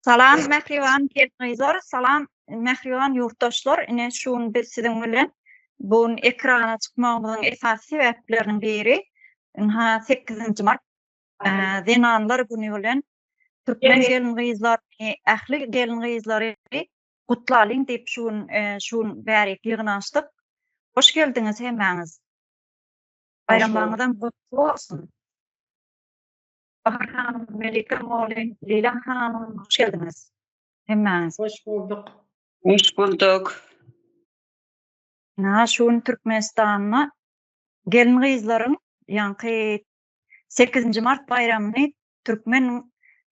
Salam mehriban gelýär, salam mehriban ýurtdaşlar. Ine şuň biz siziň bilen bu ekrana çykmagymyzyň esasy sebäpleriniň biri 8-nji mart Zenanlar güni bilen türkmen gelin gyzlaryny, ähli gelin gyzlary gutlalyň diýip şuň bärik ýygnaşdyk. Hoş geldiňiz hemmäňiz. Bayramlaryňyz gutly bolsun. Bahar hanım, Melike Moğolin, Leyla hanım, hoş geldiniz. Hemmäňiz. Hoş bulduk. Hoş bulduk. Şuň Türkmenistanyna gelin gyzlaryň ýanky 8-nji mart bayramyny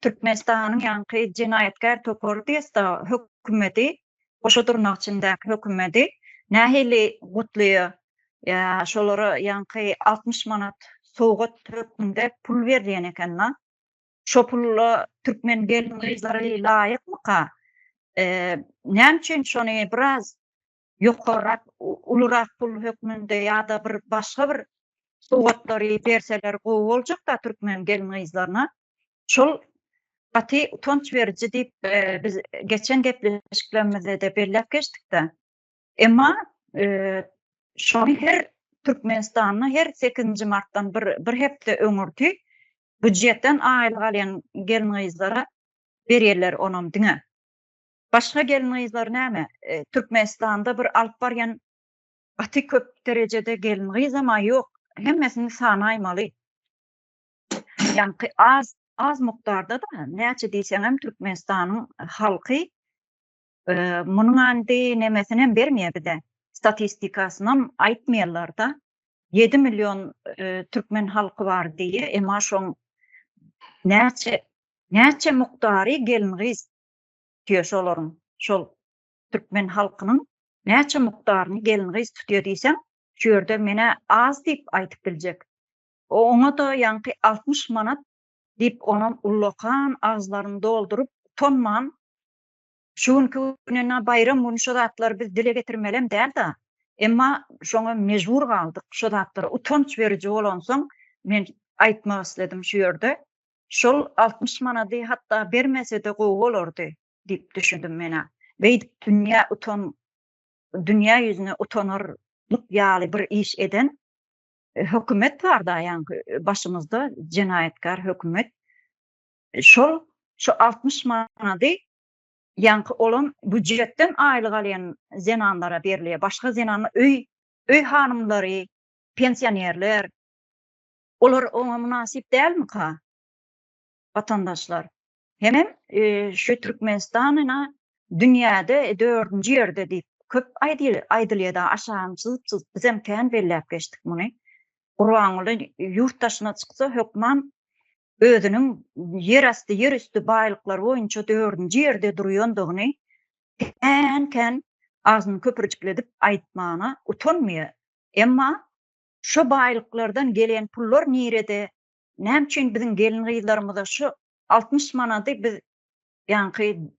Türkmenistanyň ýanky jenaýetkär topar diýstä hökümeti, goşa durnak içindäki hökümeti nähili gutlaýar. Ya şolary ýanky 60 manat sogat hökümde pul berýän ekenler. Şo pulla türkmen gelin gyzlary laýykmyka? Näçe şonu biraz ýokarak, ulurak pul hökmünde ýa-da bir başga bir sogatlary berseler gowy boljak da türkmen gelin gyzlaryna. Şol gaty utanç beriji diýip biz geçen gepleşiklerimizde de belläp geçdik-de. Emma şonu her Türkmenistanyň her 8-nji martdan bir hepde öňürdi. Büdjetden aýlyk alýan gelin gyzlara berýärler onam diňe. Başga gelin gyzlar näme? Türkmenistanda bir alyp barýan gaty köp derejede gelin gyzama ýok. Hemmesini sanaýmaly. Ýani az mukdarda da näçe diýsem hem Türkmenistanyň halky munyň andy nemesini bermeýärdi. Statistikasyny aýtmaýarlar da. 7 milyon Türkmen halky bar diýe, emma şoň näçe muktary gelin gyz diýýär olaryň. Şol Türkmen halkynyň näçe mukdaryny gelin gyz tutýar diýsem, şu ýerde mene az diýip aýtyp biljek. Oňa da ýanky 60 manat diýip onam ullakan agzlaryny doldurup tonman şuňky gününe bayram güni şo zatlar biz dile getirmelem däl da. Emma şoňa mejbur galdyk. Şo zatlara utanç beriji bolansoň men aýtmak isledim şu ýerde. Şol 60 manaty hatda bermese de gowy bolardy diýip düşündim mene. Beýdip dünýä ýüzüne utanarlyk ýaly bir iş eden hökümet bar da, ýani başymyzda jenaýetkär hökümet. Şo 60 manaty ýanky olan büdjetden aýlyk alýan zenanlara berilýär. Başga zenanlar öý hanymlary, pensionerler olar oňa münasip dälmi-ka? Vatandaşlar. Hemem şu Türkmenistanyna dünýäde 4-nji ýerde diýip köp aýdylýar da aşaňçylyk biz hem kän belläp geçdik muny. Gurbanuly ýurtdaşyna çyksa hökman özüniň ýerasty ýerüstü baýlyklar boýunça 4-nji ýerde durýandygyny kän azyny köpürjikledip aýtmagyna utanmaýar. Emma şu baýlyklardan gelen pullar nirede? Näçe biziň gelin gyzlarymyza şu 60 manaty biz ýanky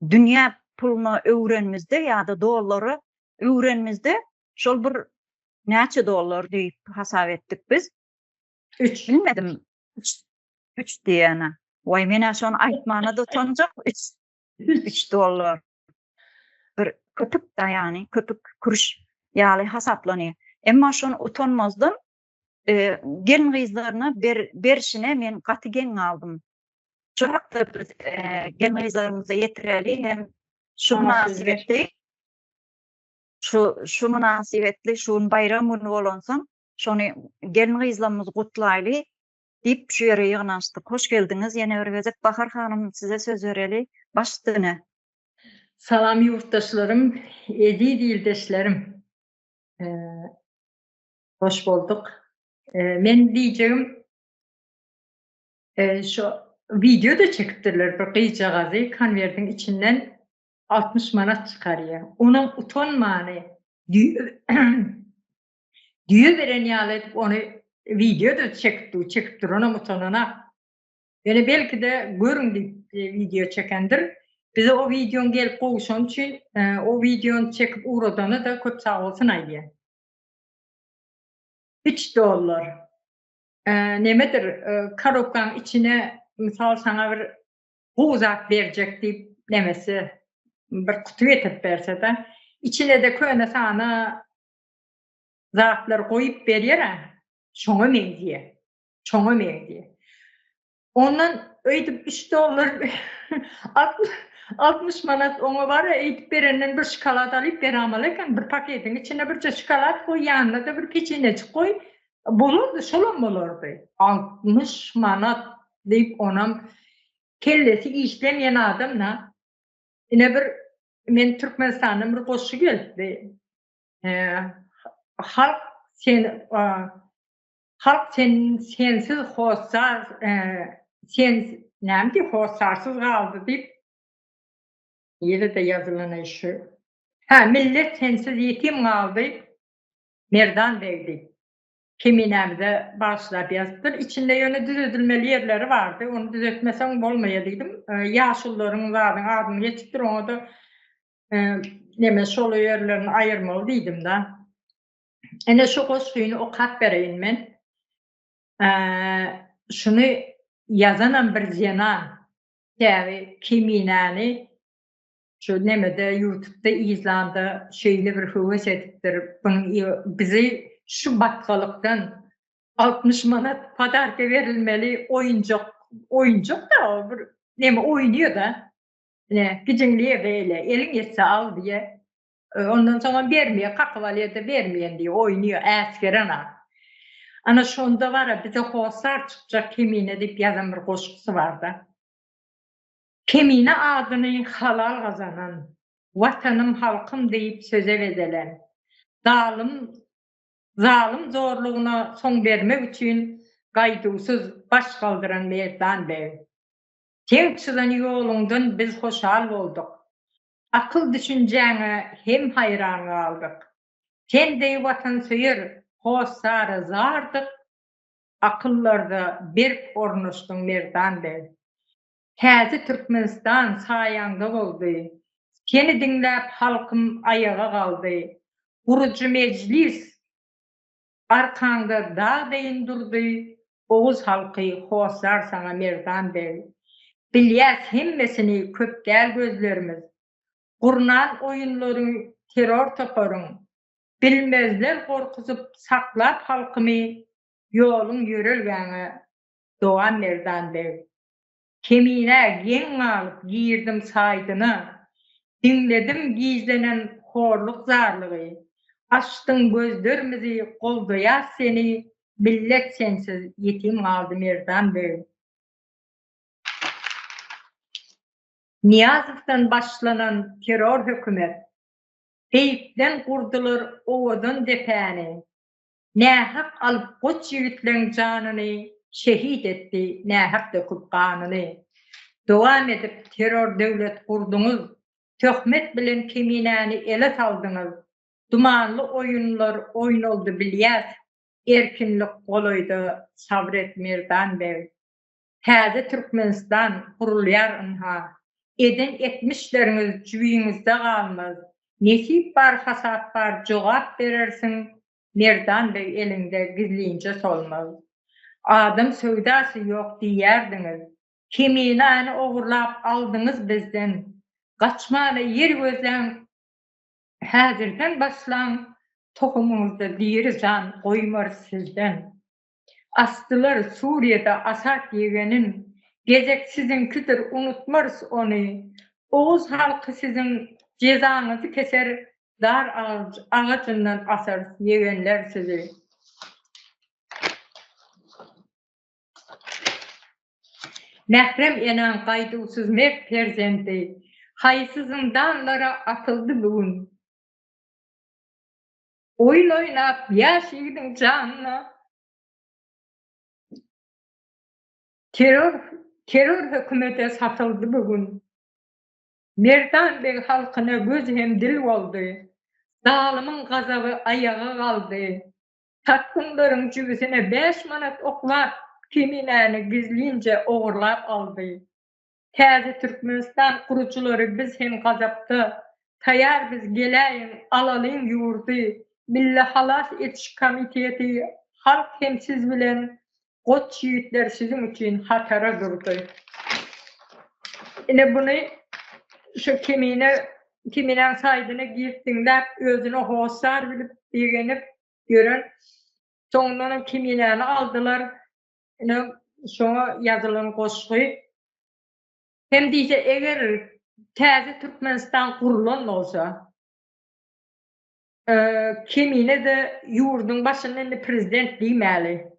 dünýä puluna öwrenmizde ýa-da dollary öwrenmizde şol bir näçe dollar diýip hasap etdik biz. 3 bilmedim. 3 diýene. Way mene şonu aýtmagyna da utanjak. 3 dollar. Bir köpük da ýani köpük kuruş ýaly hasaplanýar. Emma şonu utanmazdan gelin gyzlaryna berişine men gaty geň aldym. Şu hakda biz gelin gyzlarymyza ýetireli hem şu münasibetli şu münasibetli şuň bayram güni bolansoň şonu gelin gyzlarymyz gutlaýly diýip şu ýere ýygnaşdyk. Hoş geldiňiz. Ýene bir gezek Bahar hanım size söz bereli başladyny. Salam yurttaşlarım, edi dildeşlerim. Hoş bulduk. Men diýjegim şu video da çekipdirler bir gyjagazy konwertiň içinden 60 manat çykarýar. Onuň utanmany diýe beren ýaly onu video da çekipdir onuň utanana. Yani belki de görün diýip video çekendir. Bize o videon gelip goýuşan üçin o videonu çekip uğradana da köp sağ olsun aýdýar. 3 dollar. Nemedir? Karobkaň içine misal sana bir bu uzak verecek deyip demesi bir kutu etip berse de içine de köne sana zatlar koyup berýär. Şoňa meňdiýe. Şoňa meňdiýe. Ondan öýdüp $3 60 manat oňa bar eýdip berenden bir şokolad alyp berýär eken bir paketiň içine bir şokolad goý ýanyna da bir peçenecik goý. Bolardy, şolam bolardy. 60 manat diýip onam kellesi işlemeýän adamna ine bir men Türkmenistanyň bir goşgy geldi. Halk sensiz hossar sen näme hossarsız kaldı diýip ýerde ýazylan eşi. Millet sensiz ýetim kaldy. Merdan berdi. Keminämde başlap ýazdyr. İçinde ýöne düzeltilmeli ýerleri bardy. Onu düzeltmeseň bolmaýar diýdim. Ýaşullaryň adyny geçipdir. Oňa da neme şol ýerlerini aýyrmaly diýdim da. Ene şu goşgyny okap bereýin men. Şunu ýazanam bir jenan. Täze keminäni şu nemede YouTube'da izlandy. Şeýle bir höwes etipdir. Bizi şu batgalykdan 60 manat padarka verilmeli oyuncak da o bir neme oýnýar da. Gijiňliýe beýle eliň etse al diýe. Ondan soňra bermeýär, kakawalýa da bermeýän diýe oýnýar äsgerana. Ana şonda bara bize hossar çykjak kemine diýip ýazan bir goşgusy bardy. Kemine adyny halal gazanan, watanym halkym diýip söze bedelen. Zalim zorluğuna son vermek için gaýdusuz baş kaldıran Merdan Bey. Teň çylan ýolundan biz hoşal bolduk. Akıl düşünjäňe hem hayran galdyk. Sen de watansöýer hossara zardyk. Akıllarda bir ornuşdyň Merdan Bey. Täze Türkmenistan saýaňda boldy. Seni diňläp halkym ayaga galdy. Guruju meclis arkaňda dagdaýyn durdy. Oğuz halky hossar sana Merdan Bey. Bilýäs hemmesini köp gäl gözlerimiz. Gurnan oyunlaryň terror toparyň. Bilmezler korkusup saklap halkymy ýoluň ýörelgäňe Doğan Merdan Bey. Kemine geň alyp girdim saýdyna. Dinledim gizlenen horluk zarlygy. Açdyň gözlerimizi goldaýas seni. Millet sensiz ýetim kaldy Merdan Bey. Niyazov'dan başlanan terör hükümet, Eyüp'den kurdular ovadan depani, nähak alıp koç yiğitlerin canını şehit etti, nähak döküp kanını. Devam edip terör devlet kurdunuz, töhmet bilen keminäni ele saldınız, dumanlı oyunlar oyun oldu bilýäs, erkinlik goloydu sabret Merdan Bey. Täze Türkmenistan kurulýar ynha. Eden etmişleriniz cübiňizde galmaz. Nesip bar hasap bar jogap berersiň Merdan Bey elinde gizliýince solmaz. Adam söýdasy ýok diýerdiňiz. Keminäni ogurlap aldyňyz bizden. Gaçmaly ýer gözlem häzirden başlan tohumyňyzda diýir jan goýmar sizden. Astılar Suriye'de Asad ýegenin gezek sizinkidir unutmars onu. Oğuz halkı sizin cezanızı keser, dar ağacından asar yegenler sizi. Mehrem enen gaýdusuz mert perzendi, haýsızın danlara atıldı bugün. Oyun oynap ýaşydyň janyna. Terör hükümete satıldı bugün. Merdan Bey halkına göz hem dil oldu. Zalimin gazabı ayağa kaldı. Tatkınların cübüsüne 5 manat oklap, keminäni gizliýince ogurlap aldı. Täze Türkmenistan kurucuları biz hem gazapda, tayar biz geläýin, alalyn ýurdy. Milli halas etiş komiteti, halk hem siz bilen, Koç yiğitler sizin için hatara durdu. Ine bunu şu kimine saydığına girdiğinde özüne hoşlar bilip diyenip görün. Sonundan kimlerini aldılar. Ine şuna yazılan koşku. Hem diýse eger täze Türkmenistan kurulan olsa, kimine de yurdun başynda prezident diýmäli.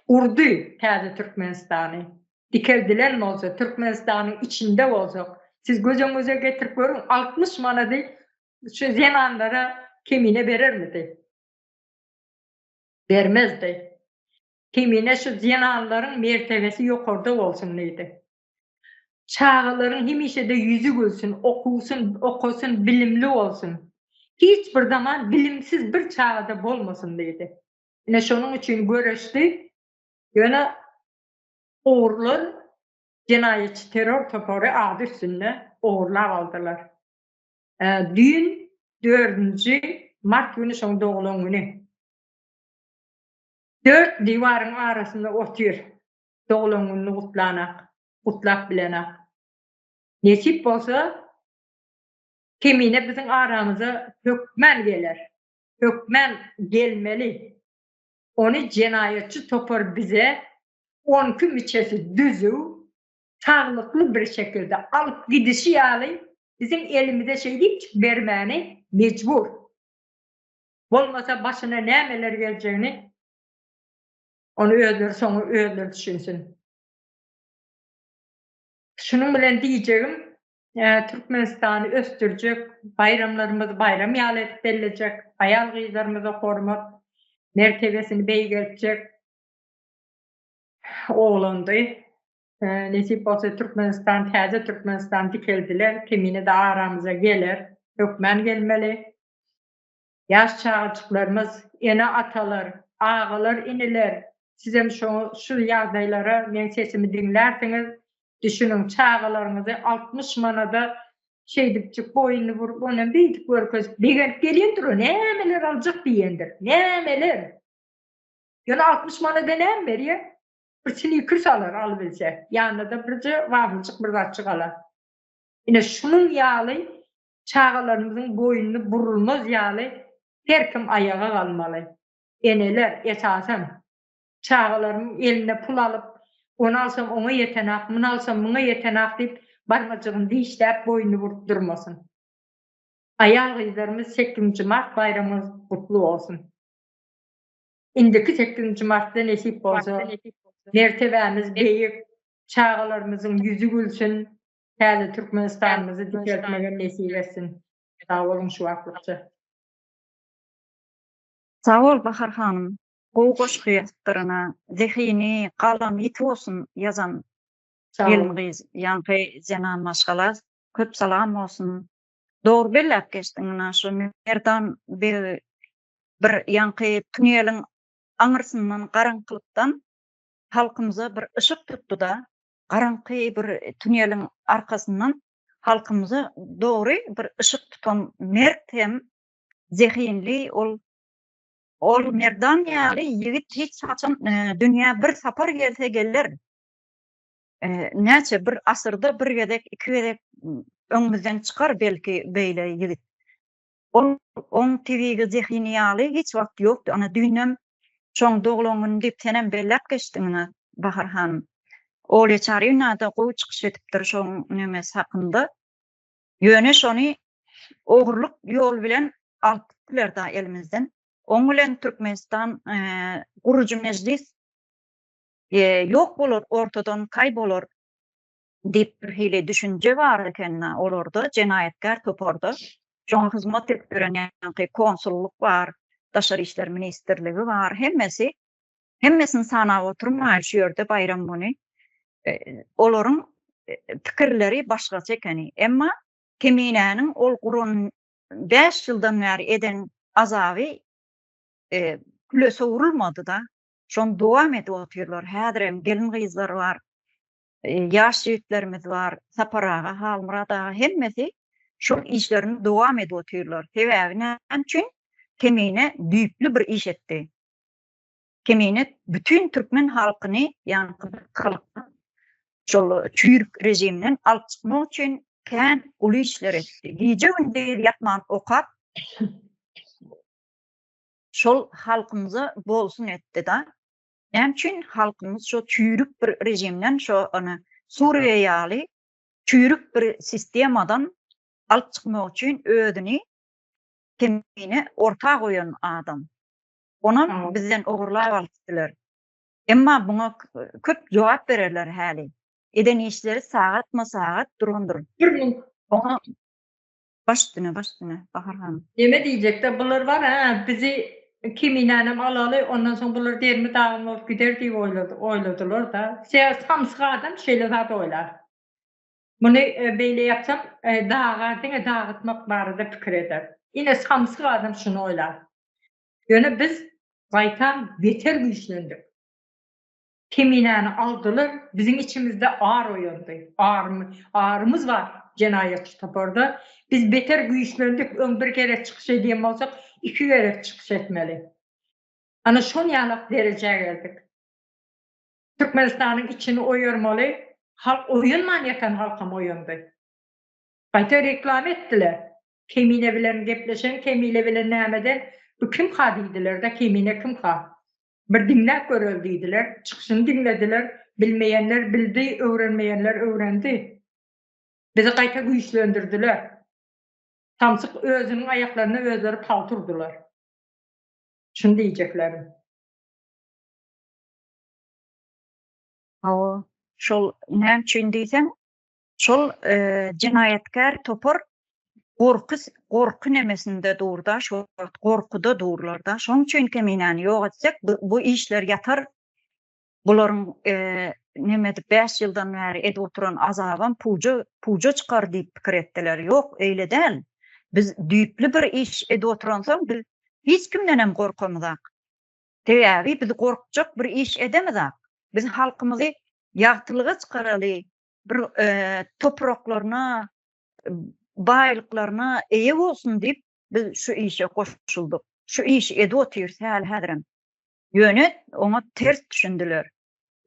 Urdu täze Türkmenistany. Dikerdiler olsa, Türkmenistan'ın içinde olsa, siz gözünüze getirip görün, 60 manady şu zenanlara kimine verir miydi? Vermezdi. Kimine şu zenanların mertebesi yokurda olsun neydi? Çağların hemişe de yüzü gülsün, okusun, bilimli olsun. Hiç bir zaman bilimsiz bir çağda bolmasın dedi. Yine şunun için görüştü. Yine oğurlar, cinayetçi terör toporu adı üstünde oğurlar aldılar. Dün 4. Mart günü son doğulan günü. 4 divarın arasında oturuyor. Doğulan gününü kutlak bilenak. Nesip olsa kimine bizim aramıza hükmen gelir. Hükmen gelmeli. Onu cinayetçi topar bize 10 gün içerisi düzü, sağlıklı bir şekilde alıp gidişi yani bizim elimize şey deyip vermeni mecbur. Olmasa başına neler geleceğini onu öldür düşünsün. Şunun bilen diyeceğim, Türkmenistan'ı östürecek, bayramlarımızı bayram yalet bellecek, ayal kızlarımızı korumak, mertebesini beygeltecek oğlandı. Nesip olsa Türkmenistan, täze Türkmenistan dikeldiler, kimine de aramıza gelir, hükmen gelmeli. Yaş çağıcıklarımız, ene atalar, ağalar, iniler, sizem şu ýagdaýlara men sesimi dinlerseniz, düşünün çağalarınızı 60 manada şey dipçik boyunlu vurup ona bir görköz degen gelýändir o nämeler aljak diýendir. Nämeler? Ýöne 60 manada näme berýär? Bir sneaker salar alybilse. Ýanynda da birje waglyjyk bir zatçyk alar. Ine şunun ýaly çağalarymyzyň boyunlu burulmaz ýaly her kim ayağa kalmaly. Eneler esasen çağalarym eline pul alıp onu alsam ona yetenak, bunu alsam buna yetenak deyip barmacığını dişlep boynunu vurup durmasın. Ayal kızlarımız 8. Mart bayramımız kutlu olsun. İndiki 8. Mart'ta nesip olsa, mertebemiz beyik, çağalarımızın yüzü gülsün, täze Türkmenistan'ımızı dikeltmegen nesip etsin. Sağ olun şu vakitçe. Sağ ol Bahar hanım. Gow goşky ýazdyryna zehini, galam ýeti bolsun ýazan gelmiz, ýanky Zenan Maşgalas, köp salam bolsun. Dogry belläp geçdiňine şu merdan bir ýanky tünýeliň aňyrsyndan garaňkylykdan halkymyza bir ışık tutdu da, garaňky bir tünýeliň arkasyndan halkymyza dogry bir ışık tutan mert hem zehinli ol merdan ýaly ýigit hiç saçan dünýä bir sapar gelse geller. Näçe bir asyrda bir gedek, iki gedek öňümizden çykar belki beýle ýigit. On tevigi zehini ýaly hiç wagt ýokdy. Ana düýnem şoň doglangyny diýip senem belläp geçdiňine Bahar hanım. Ol ýeçarynada gowy çykyş etipdir şoň nemes hakynda. Ýöne şony ogurluk ýol bilen alpdylar da elimizden. Oň bilen Türkmenistan gurucu meclis ýok bolar, ortadan kaýbolar diýip bir hili düşünje bar ekenine olarda jenayetkar toparda. Şoň hyzmat edip beren ýanky konsulluk bar, Daşary işler ministrligi bar, hemmesini sanap oturmaýar şu ýerde bayram güni. Olaryň pikirleri başgaça ekeni. Emma kiminäniň ol gurun 5 ýyldan bäri eden azaby küle sowurulmady da. Şon dowam edip oturýarlar. Häzirem gelin gyzlar bar, ýaş ýigitlerimiz bar, Saparaga, Halmurada hemmesi şu işlerini dowam edip oturýarlar. Sebäbi näçe? Kimine düýpli bir iş etdi. Kimine bütün Türkmen halkyny ýanky halkyny şol çüýrük rejimden alyp çykmak üçin kän uly işler etdi. Gije gündüz ýatman okap şol halkymyza bolsun etdi da. Näme üçin halkymyz şo çüýrük bir rejimden şo ony Suriýe ýaly çüýrük bir sistemadan alyp çykmak üçin özüni kemine orta goýan adam. Onam Tamam. bizden ogurlap alypdylar. Emma buňa köp jogap bererler häli. Eden işleri sagatma sagat durandyr. Bir gün Ona başdyna Bahar hanım. Deme diyecekler, bunlar var ha, bizi kiminänem alaly, ondan soň bular dermi dağın olup gider diýip oyladylar da. Samsyk adam şeýle zat oylar. Bunu beýle ýapsam, dağıtmak barada pikir eder. Ine samsyk adam şunu oylar. Ýöne biz gaýtan beter güýçlendik. Kiminäni aldylar, bizim içimizde ağır oyandy. Ağrımız var cinayetçi toporda. Biz beter güýçlendik, bir kere çykyş edýän bolsak, 2 kere çykyş etmeli. Ana şol ýalak derejeye geldik. Türkmenistanyň içini oýarmaly, halk oýanman ýatan halkam oýandy. Gaýta reklam etdiler. Kemine bilen gepleşen, kemine bilen nämeden, bu kim hadidiler da kemine kim ha? Bir dinläp göreldiler, çykyşyny dinlediler, bilmeýänler bildi, öwrenmeýänler öwrendi. Bizi gaýta güýçlendirdiler. Samsyk özüniň aýaklaryna özleri paltyrdylar. Şunu diýjeklerim. Şol näme üçin diýsem, şol jinayatkar topor gorky nemesinde durda, şol gorkuda durlarda. Şoň üçin keminäni ýok etsek, bu işler ýatar. Bularyň nemedi 5 ýyldan bäri edip oturan azabam puja çykar diýip pikir etdiler. Ýok, eýle däl. Biz düýpli bir iş edip oturansaň, biz hiç kimden hem gorkamyzak. Teýäbi biz gorkjak bir iş edemizak. Biz halkymyzy ýagtylyga çykaraly, bir topraklaryna, baýlyklaryna eýe bolsun diýip biz şu işe koşuldyk. Şu iş edip oturýar häzirem. Ýöne oňa ters düşündiler.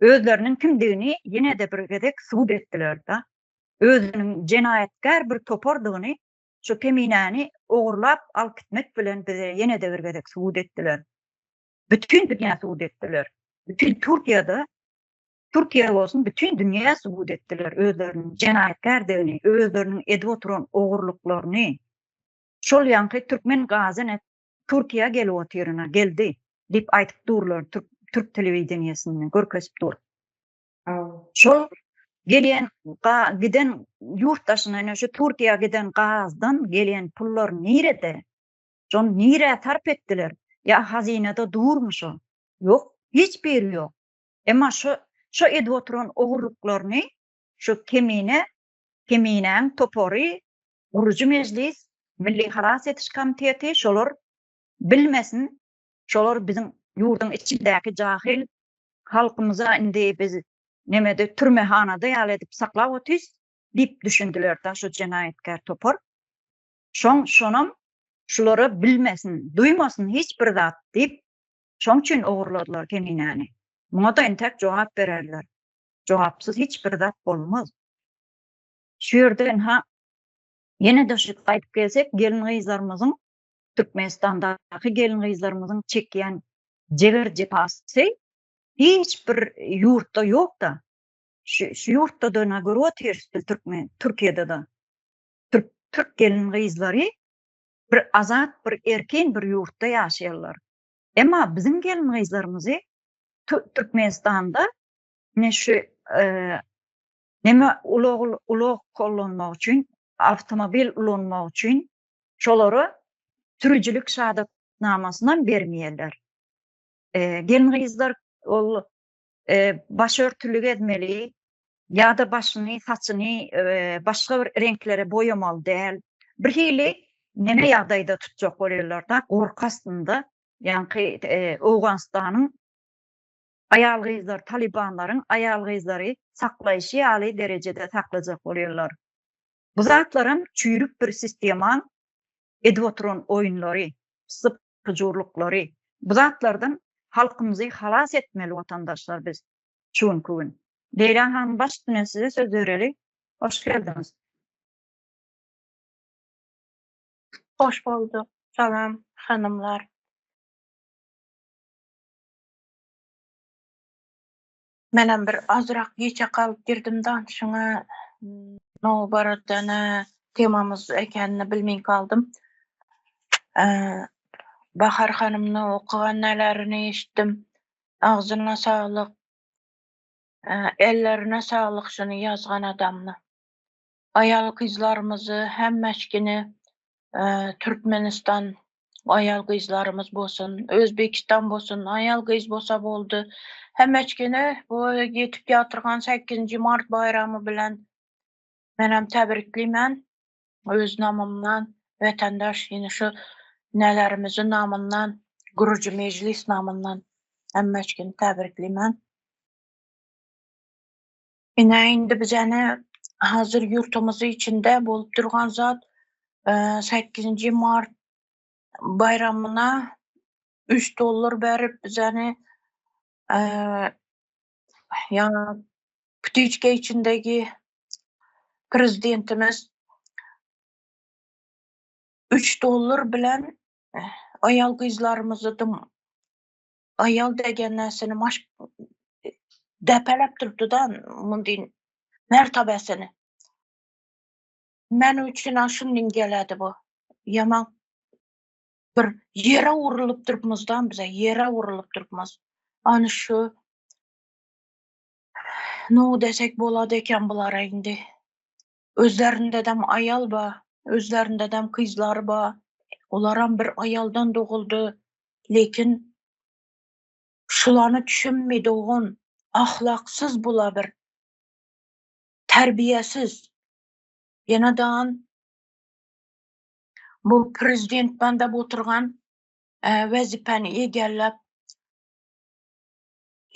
Özlerinin kimdigini ýene de bir gedek subut etdiler da. Özüniň jinayatkar bir topordygyny şu keminäni ogurlap alyp gitmek bilen bize ýene de bir gedek subut etdiler. Bütün dünýä subut etdiler. Bütün Türkiýe bolsun, bütün dünýä subut etdiler özleriniň jinayatkardygyny, özleriniň edip oturan ogurlyklaryny. Şol ýanky türkmen gazyny Türkiýe gelip otyryna geldi diýip aýtyp durlar Türk telewizionyasynda görkezip dur. Şol giden ýurtdaşyna şu Türkiýe giden gazdan gelen pullar nirede? Şol nire tarp etdiler? Ya hazinede durmuş o? Yok, hiç bir yok. Emma şu edip oturan ogurlyklaryny şu keminäň topory, Guruji Mejlis, Milli Halas etiş komiteti şolar bilmesin. Şolar bizim ýurduň içindäki jahil halkymyza indi biz nemede türmehanada ýaly edip saklap otys diýip düşündiler da şu jinayatkar topor. Şonam şolary bilmesin, duymasın hiç bir zat diýip şoň üçin ogurladylar keminäni. Muňa da entek jogap bererler. Jogapsyz hiç bir zat bolmaz. Şu ýerden ýene de şu aýtyp gelsek, gelin gyzlarymyzyň Türkmenistandaky gelin gyzlarymyzyň çekýän jeger jepasy hiç bir ýurtda ýok da. Şu ýurtda da näme Türkiýede da. Türk gelin gyzlary bir azat, bir erkin bir ýurtda ýaşaýarlar. Emma bizim gelin gyzlarymyzy Türkmenistanda şu neme ulog kollanmak üçin, avtomobil ulanmak üçin şolary türüjülük şahadatnamasynyň bermeýärler. Gelin gyzlar ol başörtülük etmeli ýa-da başyny, saçyny başga bir renklere boýamaly däl. Bir hili neme ýagdaýda tutjak bolýarlar da, gorkasynda, ýani Owganstanyň ayal gyzlar, Talibanlaryň ayal gyzlary saklaýşy ýaly derejede saklajak bolýarlar. Bu zatlaryň çüýrük bir sistemaň edip oturan oýunlary, sypjurlyklary, bu zatlardan halkymyzy halas etmeli watandaşlar biz. Şuň gün. Leyla Hanım başlığına size söz verelim. Hoş geldiniz. Hoş bulduk. Salam hanımlar. Menem bir azrak geçe kalıp girdim danışıma no baradana temamız ekenini bilmeyin kaldım. Bahar hanımны okugan nelerini eşittim. Ağzına sağlık, ellerine sağlık şunu yazgan adamını. Ayal kızlarımızı hem meşkini Türkmenistan ayal kızlarımız bolsun, Özbekistan bolsun, ayal kız bolsa boldu. Hemmeçkini bu yetip yatırgan 8 Mart bayramı bilen menem tebrikliymen. Öz namımdan, vatandaş yine şu nelerimizin namından, Gurucu Meclis namından hemmeçkini tebrikliymen. Yine indi bizene hazır yurtumuzu içinde bolup durgan zat 8 Mart bayramına $3 berip bizeni ya Pütüçke içindeki prezidentimiz $3 bilen ayal kızlarımızı ayal degennesini depelep durdu da mundin mertabesini. Men üçün aşın geledi bu. Yaman bir yere vurulup durmazdan bize, yere vurulup durmaz. Anı şu no desek boladı eken bulara indi. Özlerinde dem ayal ba, özlerinde dem kızlar ba. Olaran bir ayaldan doğuldu. Lekin şulanı düşünmedi oğun. Ahlaksız bula bir. Terbiyesiz. Yenadan bu prezident bende oturgan vazifeni egellep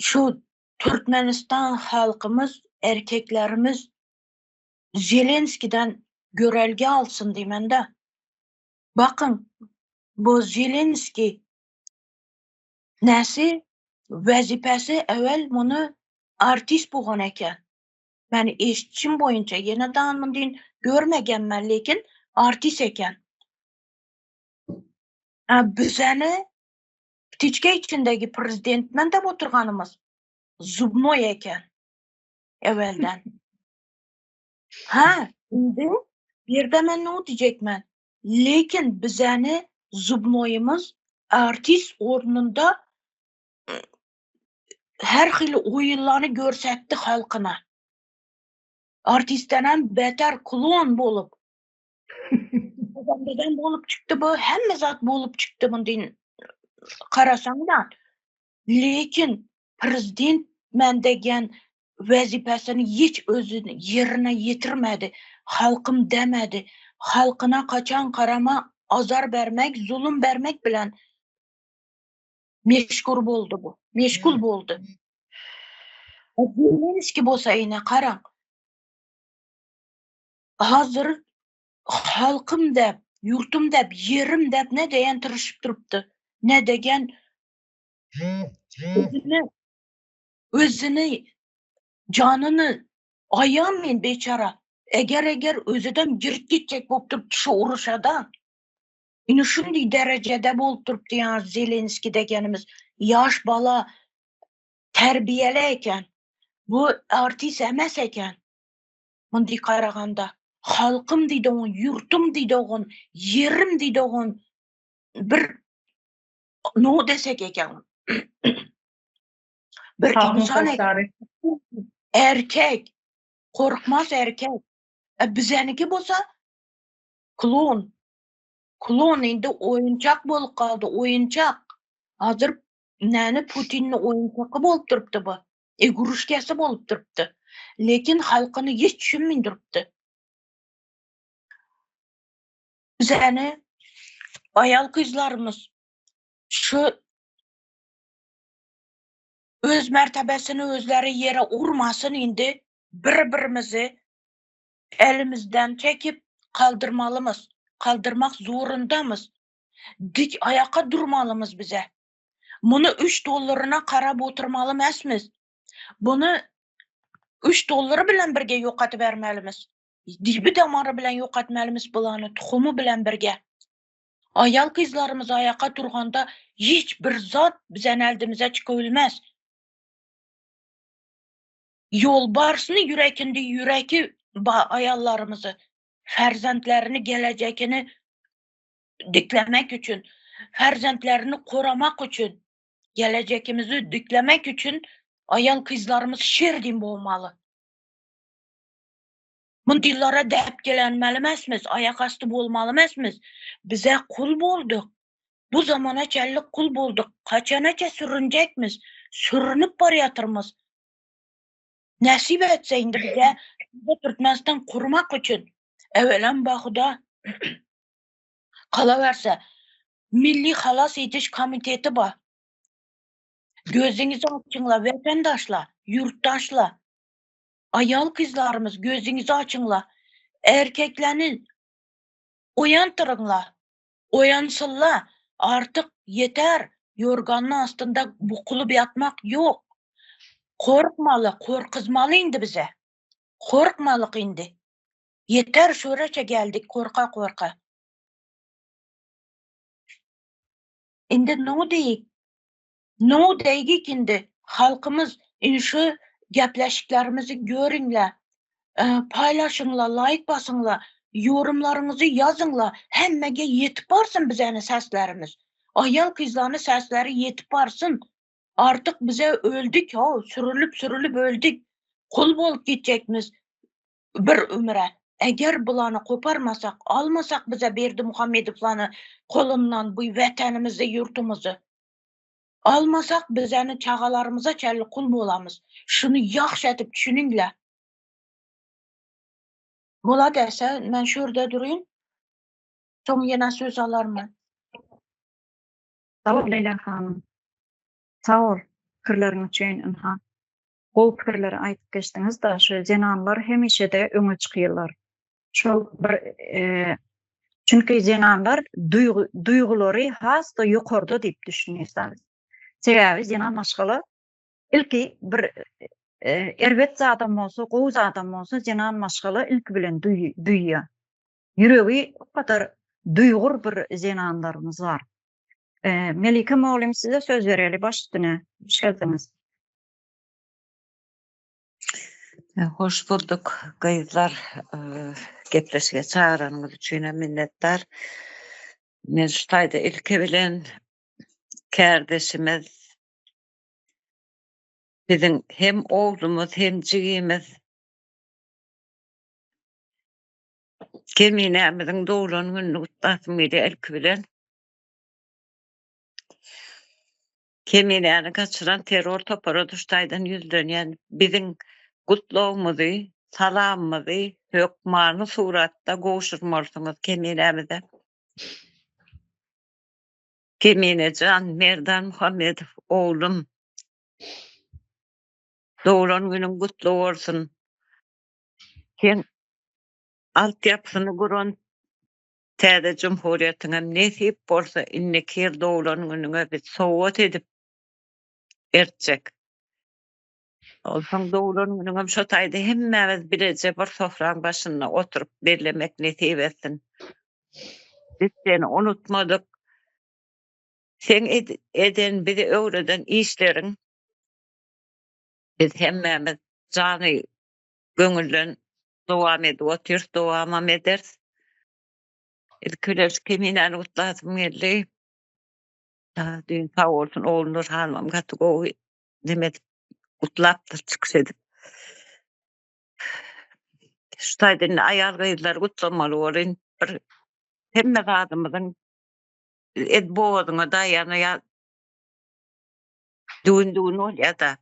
şu Türkmenistan halkımız, erkeklerimiz Zelenski'den görelge alsın demen de. Bakın bu Zelenski nesi vazifesi evvel bunu artist boğan eken. Yani eşitçim boyunca yeniden mundin görmegen lekin artist eken. Bizeni Pütüçke içindeki prezidentmen de oturganımız Zubnoy eken evvelden. Şimdi bir de men ne diyecekmen? Lekin bizeni Zubnoy'umuz artist ornunda her xil oyunlarını görsetti halkına. Artistenen beter klon bolup. Neden bolup çıktı bu? Hemme zat bolup çıktı bundin karasan da. Lekin prezident men degen vazifesini hiç özünü yerine yetirmedi. Halkım demedi. Halkına kaçan karama azar vermek, zulüm vermek bilen meşgul boldu bu. Meşgul boldu. Zelenski bolsa yine karan. Hazır halkım dep, yurtum dep, yerim dep ne deyen tırışıp duruptu. Ne degen özünü canını ayamayın beçara. Eğer özüden girt gidecek bolup turuptu şu uruşadan. Yine şunday derecede bolup turuptu ya Zelenski degenimiz. Yaş bala terbiyeli eken. Bu artist emes eken. Munday karaganda. Halkım deydi oğun, yurtum deydi oğun, yerim deydi oğun. Bir no desek eken. Bir insan eken. Erkek. Korkmaz erkek. Bizeniki bolsa klon. Klon indi oyuncak bolup kaldı, oyuncak. Hazır näni Putin'in oyuncakı bolup duruptu bu. Iguruşkesi bolup duruptu. Lekin halkını hiç düşünmeyin duruptu. Bizeni ayal kızlarımız şu öz mertebesini özleri yere urmasın indi birbirimizi elimizden çekip kaldırmalımız. Kaldırmak zorundamız. Dik ayakta durmalımız bize. Bunu $3'na karab oturmalı mesmiz. Bunu $3 bilen birge yoqatıp bermelimiz. Dibi damarı bilen yoqatmalımız bulanı, tuxumu bilen birge. Ayal kızlarımız ayağa turganda hiç bir zat bizen eldimize çıkabilmez. Yolbarsını yürekinde yüreki ayallarımızı, ferzentlerini, gelecekini diklemek için, ferzentlerini korumak için, gelecekimizi diklemek için ayal kızlarımız şerdim olmalı. Mundillara deyip gelenmelimizmiz, ayak astı bolmalımızmiz. Bize kul bulduk. Bu zamana çellik kul bulduk. Kaçanaça sürünecekmiz. Sürünüp barıyatırmız. Nasip etse indi bize Türkmenistan kurmak için. Evvelen bakıda kalaverse Milli Halas Etiş Komiteti var. Gözünüzü açınla, vatandaşla, yurttaşla. Ayal kızlarımız gözünüzü açınla. Erkeklerin uyantırınla. Uyansınla. Artık yeter. Yorganın astında bukulup yatmak yok. Korkmalı, korkuzmalı indi bize. Korkmalık indi. Yeter şöreçe geldik korka korka. Indi ne deyik? Ne deyik indi? Halkımız şu gepleşiklerimizi görünle, paylaşınla, like basınla, yorumlarınızı yazınla, hemmege yetip varsın bizeni seslerimiz. Ayal kızlarının sesleri yetip varsın. Artık bize öldük ya, sürülüp öldük. Kul bolup gidecekmiz bir ömre. Eğer bulanı koparmasak, almasak bize Berdi Muhammedovlarını kolundan bu vatanımızı, yurtumuzu. Almasak bizeni çağalarımıza çelli kul bolamız. Şunu yaxşı etip düşününle. Bola dese, ben şurada durayım. Sonra yine söz alarım. Sağ ol Leyla hanım. Sağ ol fikirlerin için inhan. Bol fikirleri aytıp geçtiniz da şu cenanlar hemişe de öňe çykýarlar. Şol bir çünkü cenanlar duygulary hasta ýokarda diýip düşünýärsiz. Sebäbi cenan maşgaly ilki bir erwet adam bolsa, gowy adam bolsa cenan maşgaly ilki bilen duýýar. Ýüregi o kadar duýgur bir cenanlarymız var. Melike Moğlim size söz vereli başladyna. Hoş geldiniz. Hoş bulduk kızlar. Gepleşige çağıranınız için minnettar. Men şutayda ilke bilen kardeşimiz bizim hem oğlumuz hem jigimiz Keminämizin doğulan gününü kutlasym gelýär ilke bilen. Keminäni kaçıran terör topara düştäýden ýüzlenýän biziň gutlawymyzy, salamymyzy hökmany suratda goşurmalysymyz Keminämize. Keminejan Merdan Muhammedov oğlum. Doğulan günüň gutly bolsun. Sen altyapysyny guran täze jumhuriýetiňe nesip bolsa innekir doğulan günüňe biz sowgat edip ertjek. Olsaň doğulan günüňem şo taýda hemmämiz birece bir sofraň başyna oturup berlemek nesip etsin. Biz seni unutmadyk. Sen eden bizi öwreden işleriň biz hemmämiz jany göňülden dowam edip dowam ederiz. Ilkiler Keminäni gutlasym geldi. Düň sag bolsun oğlunur halmam gaty gowy demek gutlapdyr çykyş edip. Şu taýda ayal gyzlar gutlamaly bolýan bir hemme gadymyzyň edbowadyňa daýany düň bolýar da.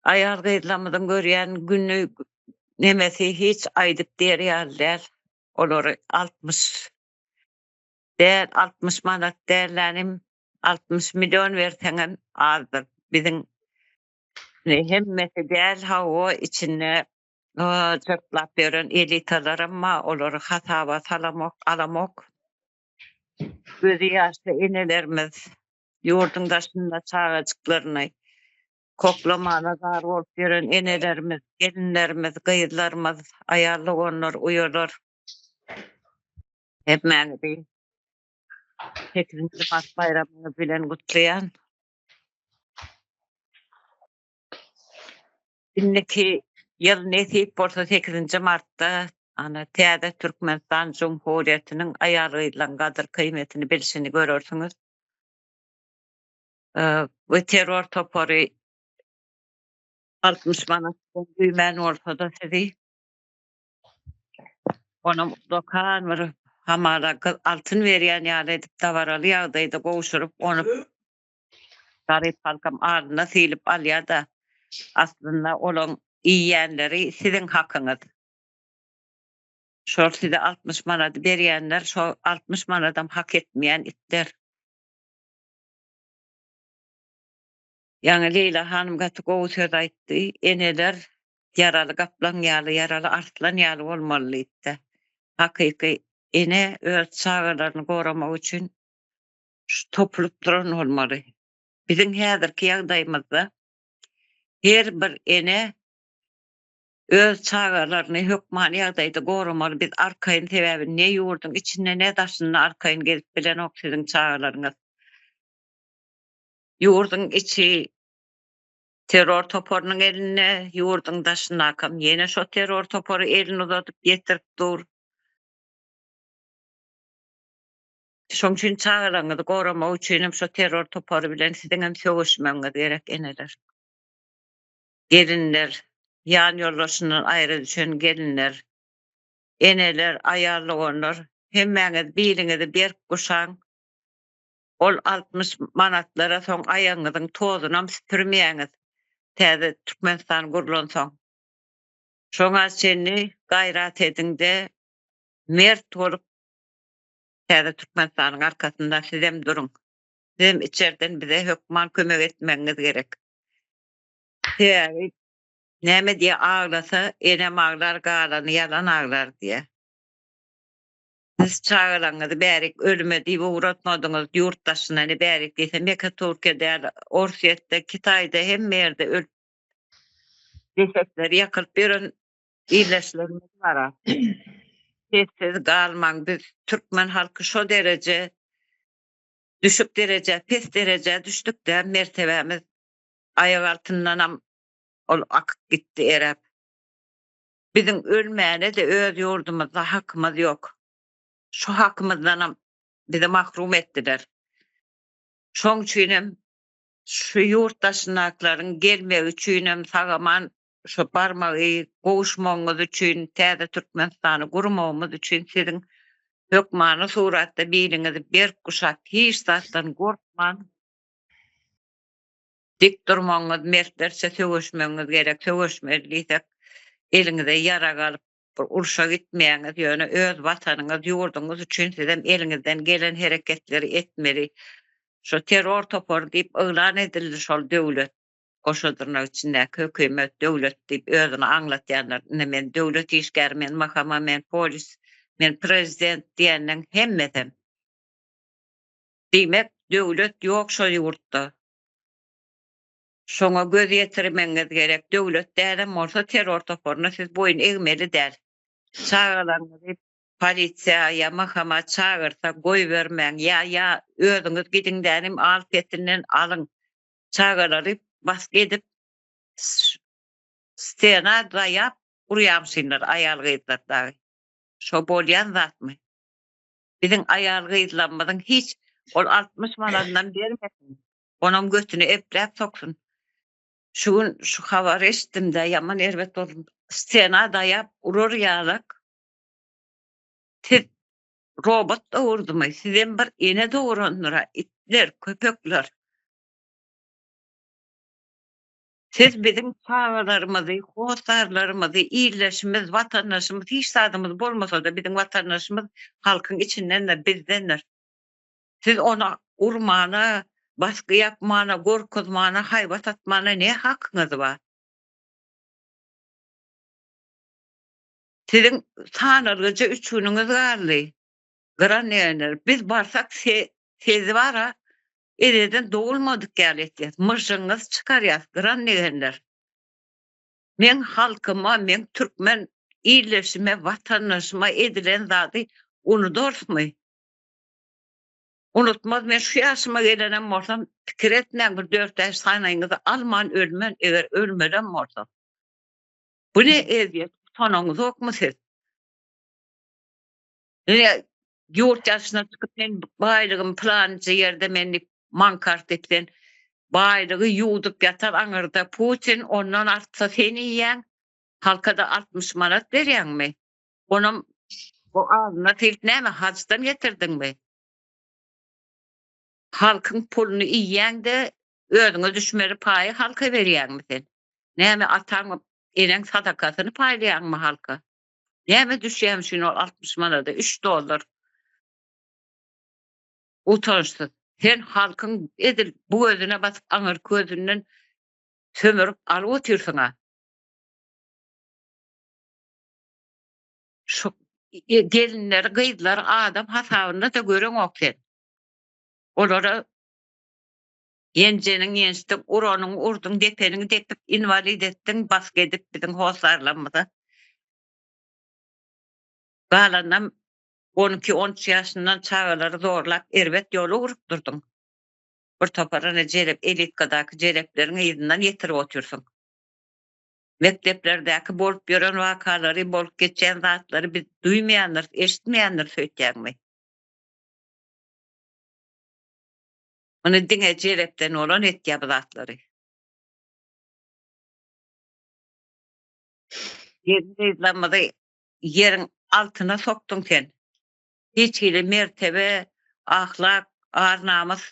Ayal gyzlamyzyň görýän günü nemesi hiç aýdyp berýärler. Olary 60 manat derlänim 60 milyon verseňem azdyr. Biziň hemmesi däl hawa içinde çöplap beren elitalar amma olary hasaba alamak. Gözü ýaşly enelerimiz ýurdun daşynda çağajyklaryny koklamana dar bolup ýören enelerimiz, gelinlerimiz, gyýdlarymyz, aýally onlar, uýurlar. Hep mäňe 8-nji mart bayramyny bilen gutlaýan. Inneki ýyl nesip bolsa 8-nji martda ana täze Türkmenistan Jumhuriýetiniň aýalylan gadyr kıymetini bilişini görörsiňiz. Bu terror topary 60 manatdan düýmän bolsa da sizi ona dokan bir hamara altın berýän ýaly edip tabaraly ýagdaýda gowuşurup onu garyp halkam ardyna silip alýar da aslında olaň iýýänleri siziň hakyňyz. Şol size 60 manat berýänler şo 60 manatdan hak etmeýän itler. Ýani Leyla hanım gaty gowy söz aýtdy. Eneler yaraly gaplan ýaly, yaraly arslan ýaly bolmaly itde. Hakyky ene öz çagalaryny goramak üçin toplup duran bolmaly. Biziň häzirki ýagdaýymyzda her bir ene öz çagalaryny hökman ýagdaýda goramaly. Biz arkaýyn sebäbi ne ýurdun içinde ne daşyny arkaýyn gelip bilen ok siziň çagalaryňyz. Ýurdun içi terror toporynyň eline, ýurdun daşyna akam ýene şo terror topory elini uzatyp ýetirip dur. Şoň üçin çagalaryňyzy goramak üçin şo terror topory bilen siziň hem söwüşmeňiz gerek eneler. Gelinler, ýan ýoldaşynyň aýry düşen gelinler, eneler, aýarly onlar, hemmäňiz biliňizi berip guşaň. Ol 60 manatlara soň aýaňyzyň tozunam süpürmeýäňiz. Täze Türkmenistan gurulan soň. Şoňa seni gaýrat ediňde mert bolup täze Türkmenistanyň arkasynda sizem durun. Sizem içerden bize hökman kömek etmeňiz gerek. Täze näme diýe ağlasa, enem ağlar, galany yalan ağlar diýe. Siz çağıraňyzy bärik ölüme diýip uğratmadyňyz, ýurtdaşyna ne bärik diýse, meka Türkiýede, Orsiýetde, Kitaýda hemme ýerde cesetler ýakylyp beren iýleşlerimiz bar. Sessiz galmaň, biz türkmen halky şo derece düşük derece, pes derece düşdükde mertebemiz aýak altyndanam ol akyp gitdi erep. Biziň ölmäne de öz ýurdumyzda hakymyz ýok. Şu hakymyzdanam bizi mahrum etdiler. Şoň üçinem şu ýurtdaşyň haklaryň gelmegi üçinem sagaman şu barmagy gowuşmagyňyz üçin, täze Türkmenistany gurmagymyz üçin siziň hökmany suratda biliňizi berip guşak, hiç zatdan gorkman. Dik durmagyňyz, mertlerçe söwüşmeňiz gerek, söwüşmeliysek eliňize ýara galyp uruşa gitmeýäňiz ýöne öz watanyňyz, ýurduňyz üçin sizem eliňizden gelen hereketleri etmeli. Şo terror topor diýip yglan edildi şol döwlet. Goşadyrnak içinde hökümet, döwlet diýip özüni aňlatýanlar. Men döwlet işgäri, men mahkama, men polis, men prezident diýenden hemmesem. Diýmek döwlet ýok şo ýurtda. Şoňa göz ýetirmeňiz gerek. Döwlet dälen bolsa terror toporyna siz boyun egmeli däl. Çağalaňyzy polisiýa ýa mahkama çağırsa goý bermäň ýa özüňiz gidiňdänim alyp getinden alyň. Çağalary bas edip stena daýap urýamşynlar aýal gyýdlar. Şo bolýan zatmy? Biziň aýal gyýdlanmadyň hiç ol 60 manatdan bermesin. Onam götüni epläp soksun. Şu habar eşitdim-de ýaman erbet boldum. Stena daýap urur ýalak. Siz robot doğurdumy? Sizem bir ene doğuranlara, itler, köpekler. Siz bizim çağlarımızı, hostarlarımızı, iyileşimiz, vatandaşımız, hiç sadımız bolmasa da bizim vatandaşımız halkın içindenler, bizdenler. Siz ona urmana, baskı yapmana, korkutmana, hayvat atmana ne hakkınız var? Sizin sanırgıcı üçününüz garly. Gran neler. Biz barsak sezi var ha. Ededen doğulmadık geliyet. Mırşınız çıkaryaz. Gran negenler. Men halkıma, men Türkmen iyileşime, vatandaşıma edilen zadı unudorsmu? Unutmaz, men şu yaşıma gelenem olsam, fikir etmeyen bir 4 yaş sanayınızı Alman ölmen, eğer ölmeden olsam. Bu ne eziyet? Sonunuz yok mu siz? Yani yurt yaşına çıkıp men baylığım plancı yerde menlik mankart etken baylığı yudup yatar anırda Putin ondan artsa seni yiyen halka da 60 manat veriyen mi? Onun o ağzına tilt ne mi? Hacdan getirdin mi? Halkın pulunu yiyen de ödüne düşmeli payı halka veriyen mi sen? Ne mi atan enen sadakasını paylayan mı halka? Ne mi düşüyen şimdi o 60 manada 3 dolar utançsız. Sen halkın edil bu özüne basıp anır gözünden sömürüp alıp otursun ha. Şu gelinler, kıydılar adam hasabında da görün ok sen. Olara yencenin yenstin, uronun urdun, depenin depip, invalid ettin, bask edip bizim hosarlanmada. Galanam 12-13 yaşından çağaları zorlap, erbet yolu vurup durdun. Bir toparına cerep, elitkadaki cereplerin izinden yetirip otursun. Mekteplerdeki bolup gören vakaları, bolup geçen zatları biz duymayanlar, eşitmeyenler söyleyecek mi? Onu dine cerepten olan etkiye bu zatları. Yerinde izlenmede yerin altına soktun sen. Hiç ile mertebe, ahlak, ağır namus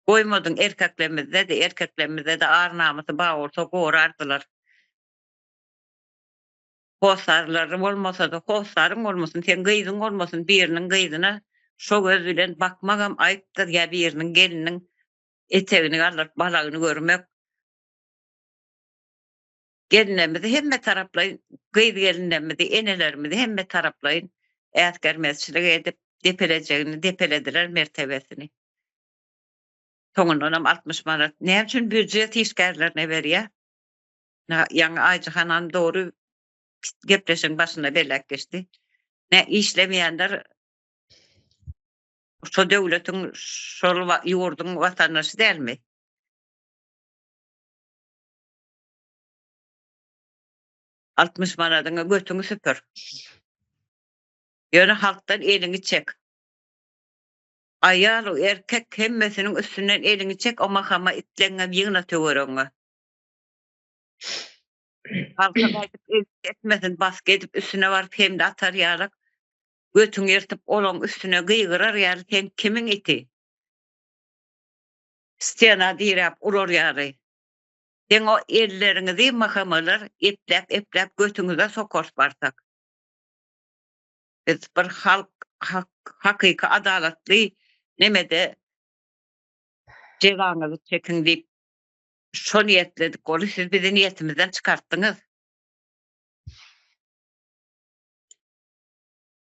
koymadın erkeklerimizde de ağır namusu bağırsa koğrardılar. Hosarlarım olmasa da hosarın olmasın, sen kıydın olmasın, birinin kıydına şu gözüyle bakmagam ayıptır ya birinin gelinin eteğini alıp balağını görmek. Gelinlerimizi hemme taraplayın, kıydı gelinlerimizi, enelerimizi hemme taraplayın. Eğer mescilik edip depelediler mertebesini. Sonundan 60 manat. Ne için büdjet işgärlerine veriyor? Yani Aycıhanan doğru gepleşin başına belak geçti. Ne işlemeyenler şu devletin yurdun vatandaşı değil mi? Altmış manadını götünü süpür. Yani halktan elini çek. Ayarı erkek hemmesinin üstünden elini çek o makama itlengen yığına tögörüňe. Halka gayet etmesin baskı edip üstüne varıp hem de atar yarak. Götün yırtıp olan üstüne gıygırar yani sen kimin iti? Stena dirap urur yarı. Sen o ellerinizi makamalar eplep götünüze sokors barsak. Biz bir halk hakiki adaletli nemede cevanızı çekin deyip şu niyetledik onu siz bizi niyetimizden çıkarttınız.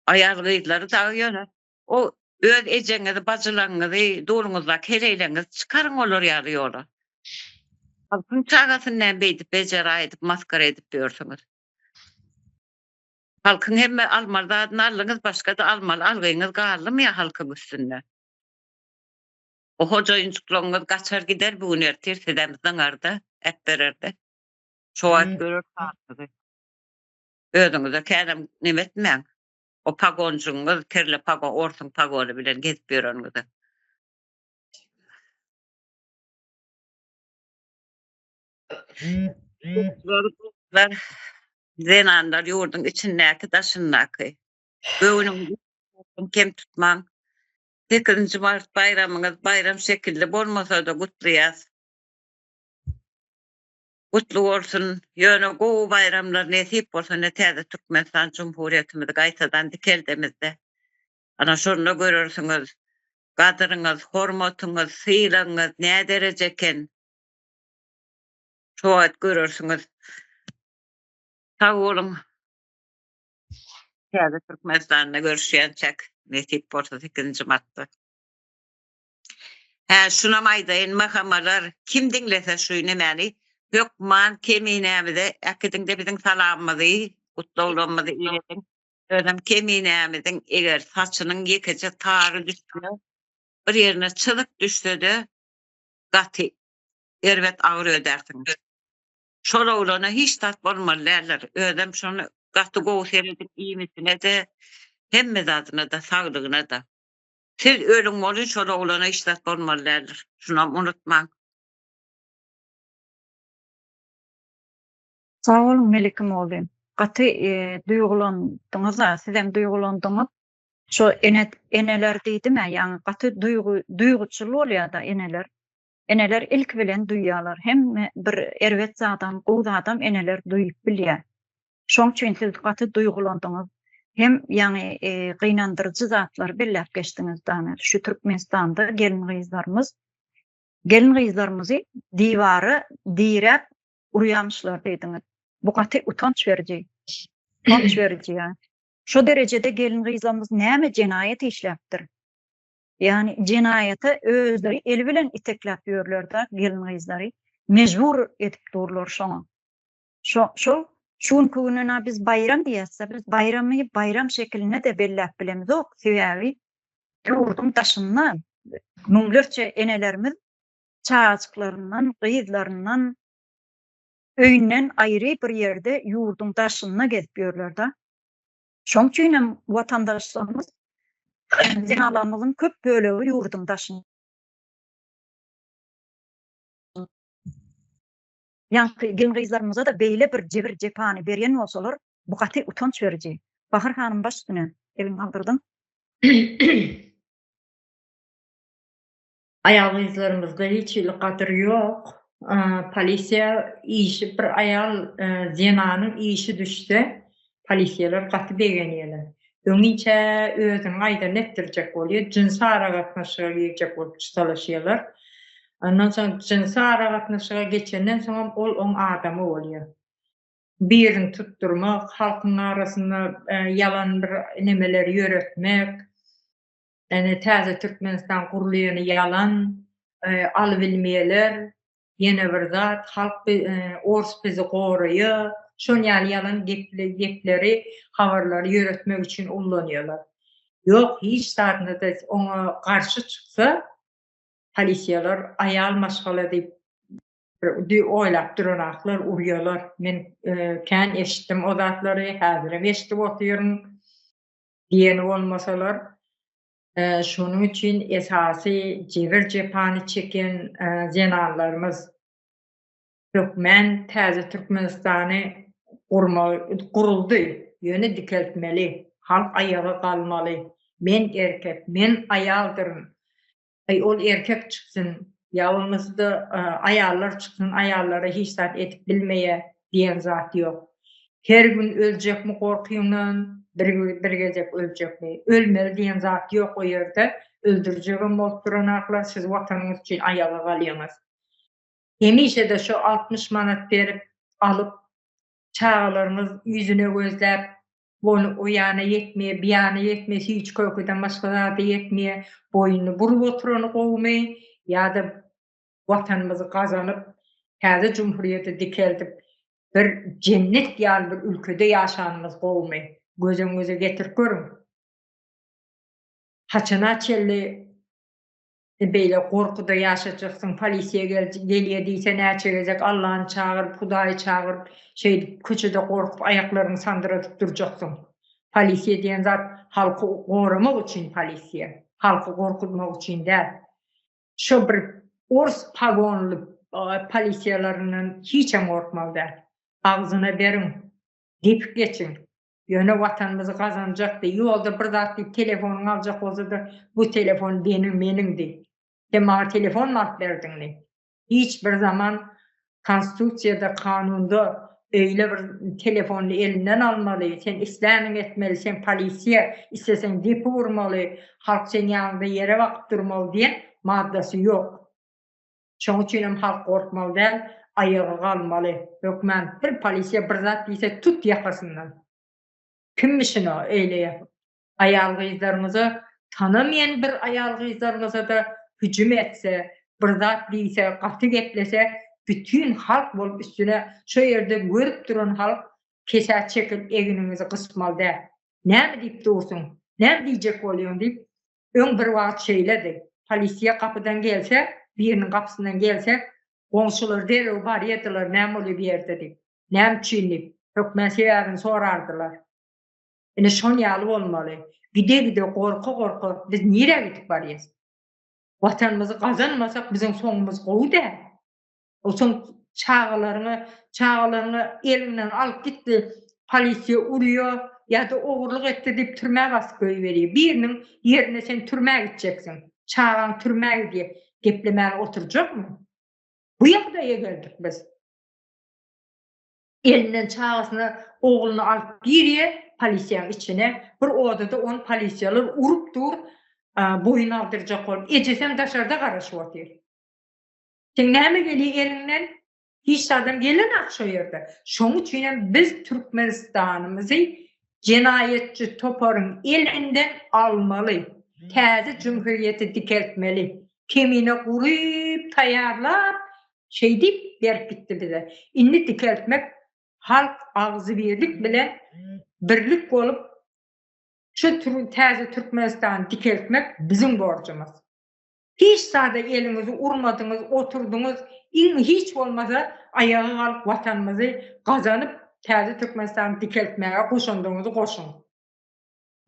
Ayarlıydıları da yöne. O öz ecenizi, bacılarınızı, doğrunuzla kereyleniz çıkarın olur yarıyorlar. Halkın çağasından beydip, becera edip, maskara edip diyorsunuz. Halkın hemme almalardan alınız, başka da almalı, algıyınız kaldı mı ya halkın üstünde? O hoca oyuncuklarınız kaçar gider, bu ünertir, sedemizden arda, hep bererde. Çoğat görür, sağlığı. Özünüze kendim nimetmeyen. O pagoncunuz, terle pagon, orsun pagonu bilen gezip yörünüzü. Zenanlar yurdun içindeki taşındaki. Göğünün kem tutman. 8. Mart bayramınız bayram şekilde bolmasa da kutlayas. Kutlu olsun. Yönü goğu bayramlar nesip olsun. Netede Türkmenistan Cumhuriyetimiz gaysadan dikeldemizde. Ana şunu görürsünüz. Kadırınız, hormatunuz, sıylanız ne dereceken. Çoğat görürsünüz. Sağ olun. Netede Türkmenistan'da görüşen çek. Nesip olsa 8. Mart'ta. Şuna maýdaýyn mahamalar kim dinlese şuýny meni hökman keminämide akydynda biziň salamymyzy gutlawlamyzy iledim. Ödem keminämizin eger saçynyň ýekece tary düşse bir ýerine çylyk düşse-de gaty erwet agyr ödersiň. Şola ulana hiç tat bolmalylar. Ödem şonu gaty gowy seredip iýmisine de hemme zatyna da saglygyna da. Siz ölüň bolun şola ulana hiç tat bolmalylar. Şunu unutmaň. Sağ olun Melikim oğlum. Gaty duýgulandyňyz, siz hem duýgulandyňyz. Şo eneler diýdim-ä, ýani gaty duýguçyl bolýar da eneler. Eneler ilk bilen duýýarlar. Hem bir erwet zadam, gowy adam eneler duýup bilýär. Şoň üçin siz gaty duýgulandyňyz. Hem ýani gynandyrjy zatlar bellep geçdiňiz dany. Şu Türkmenistanda gelin gyzlarymyzy diwary direp urýamyşlar diýdiňiz. Bu gaty utanç beriji. Utanç beriji ýa. Şo derejede gelin gyzlarymyz näme jenaýet işläpdir? Yani jenaýaty özleri el bilen iteklap ýörler da gelin gyzlary mejbur edip durlar şoňa. Şuň gününe biz bayram diýäse, biz bayram şekiline de bellep bilemiz ok. Sebäbi ýurdun taşyndan müňlerçe enelerimiz çağaçyklaryndan, gyzlaryndan öýünden aýry bir ýerde ýurdun taşyna gezip ýörler da. Şoň üçin watandaşlarymyz zinalarymyzyň köp bölegi ýurdun taşynda. Ýa-ni gelin gyzlarymyza da beýle bir jebir jepany berýän bolsalar, bu gaty utanç beriji. Bahar hanym baş üstüne elin aldyrdyň. Ayal gyzlarymyzda hiç gatyry ýok. Polisiýa işi bir ayal zinanyň işi düşse, polisiýalar gaty begenýärler. Öňünçe özüni aýdan etdirjek bolýar, jinsy aragatnaşyga girjek bolup çytalaşýarlar. Ondan soň jinsy aragatnaşyga geçenden soň ol oň adamy bolýar. Birini tutturmak, halkyň arasynda yalan bir nemeler ýöretmek, täze Türkmenistan gurulýany yalan, alybilmeýler, ýene bir zat, halk ors bizi goraýar, şoň yalan gepleri, habarlary ýöretmek üçin ullanýarlar. Ýok, hiç zatynda da oňa garşy çyksa, polisiýalar ayal maşgala diýip oýlap duranaklar, urýarlar. Men kän eşitdim o zatlary, häzirem eşitip oturýarym diýeni bolmasalar. Şonuň üçin esasy jebir jepany çeken zenarlarymyz hökmen täze Türkmenistany guruldy, ýöne dikeltmeli, halk ayaga kalmaly. Men erkek, men ayaldyrym. Ol erkek çıksın, ýalnızda ayallar çıksın, ayallara hiç zat etip bilmeýe diýen zat ýok. Her gün öljekmi gorkuýundan, bir gezek öljekmi, ölmeli diýen zat ýok o ýerde. Öldürjegem bolup duranaklar, siz watanyňyz üçin ayaga galýaňyz. Hemişe de şu 60 manat berip alıp çağalarımız yüzüne gözlep bunu uýana ýetmeýe, biýana ýetmeýe, hiç köküden başga zady ýetmeýe, boynuny burup oturany gowmy, ýa-da watanymyzy gazanyp, häze jumhuriýete dikeldip bir cennet ýaly bir ülkede ýaşanymyz gowmy. Gözüňize getirip görüň. Haçana çelli beýle gorkuda ýaşajaksyň, polisiýa gelýär diýse näçe gezek Allahyny çagyryp, Hudaýy çagyryp, köçede gorkup aýaklaryny sandyratyp durjaksyň. Polisiýa diýen zat halky goramak üçin polisiýa, halky gorkutmak üçin däl. Şo bir ors pagonly polisiýalarynyň hiçem gorkmaly däl. Agzyna beriň, depip geçiň. Ýöne watanymyzy gazanjak diýip, ýolda bir zat diýip telefonuny aljak bolsa-da, bu telefon meniň diýip. Sen bana telefon alıp berdiňmi? Hiç bir zaman konstitusiýada, kanunda öyle bir telefonu elinden almaly, sen isläming etmeli, sen polisiýa istesen depi vurmaly, halk sen ýanynda ýere bakyp durmaly diýen maddasy ýok. Şoň üçin halk gorkmaly däl, ayaga galmaly. Hökmen bir polisiýa bir zat diýse tut ýakasyndan. Kimmişin o öyle ýapyp? Ayal gyzlarymyzy tanamayan bir ayal gyzlarymyza da hücum etse, bir zat diýse, gaty geplese, bütün halk bolup üstüne şu yerde görüp duran halk kesät çekip egininizi kısmalda. Näme diýip dursun? Näme diýjek bolýan diýip öň bir wagt şeýledi. Polisiýa kapıdan gelse, birinin kapısından gelse, komşular derew bar ýetdiler, näme bolýar bu ýerde diýip. Näme üçin hökmen sebäbini sorardylar. Ene şon ýaly bolmaly. Gide gorka biz nire gidip barýas? Watanymyzy gazanmasak bizim soňumyz gowy-da. O soň çağalaryny elinden alyp gitdi. Polisiýa urýar ýa-da ogurlyk etdi diýip türmäge basyp goýberýär. Biriniň ýerine sen türmäge gitjeksin. Çağan türmäge diýip geplemäge oturjakmy? Bu ýagdaýa geldik biz. Elinden çağasyny, ogluny alyp girýär polisiýanyň içine. Bir odada on polisiýalar urup dur, boyun aldyrjak bolup, ejesem daşarda garaşyp otyr. Sen näme gelýär elinden? Hiç adam gelemez şu yerde. Şoň üçin biz Türkmenistanymyzy cinayetçi toparın elinden almaly. Täze cumhuriyeti dikeltmeli. Kemine gurup taýarlap şey diýip berip gitdi bize. Indi dikeltmek halk agzy birlik bilen birlik bolup şu täze Türkmenistan dikeltmek bizim borcumuz. Hiç sada elinizi urmadınız, oturdunuz, hiç olmasa ayağı alıp vatanımızı kazanıp täze Türkmenistan dikeltmeye koşunduğunuzu koşun.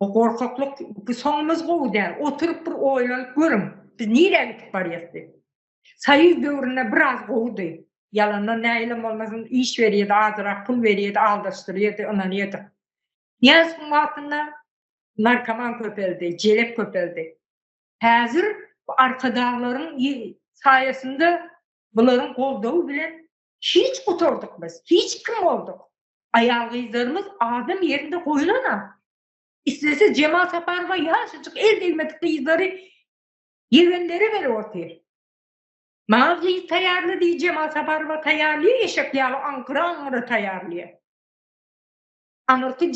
O korkaklık sonumuz gowy der. Oturup bir oýlanyp görün. Biz nire gitip barýasy? Sayız döwrüne biraz gowdy. Yalandan näýlem bolmasyn iş berýärdi, azyrak pul berýärdi, aldaşdyrýardy, onany. Ýa-da wagtynda narkoman köpeldi, jelek köpeldi. Häzir arkadaşlaryň saýasynda buların goldawy bilen hiç oturduk biz. Hiç kim olduk? Ayalgyzlarymız adam yerinde goýulana. İstese Cemal Saparova ýaşaçyk el değmedik gyzlary ýegenleri berip otyr. Maňa taýarly diýip Cemal Saparova taýarly eşek ýaly Ankara taýarly. Anyrky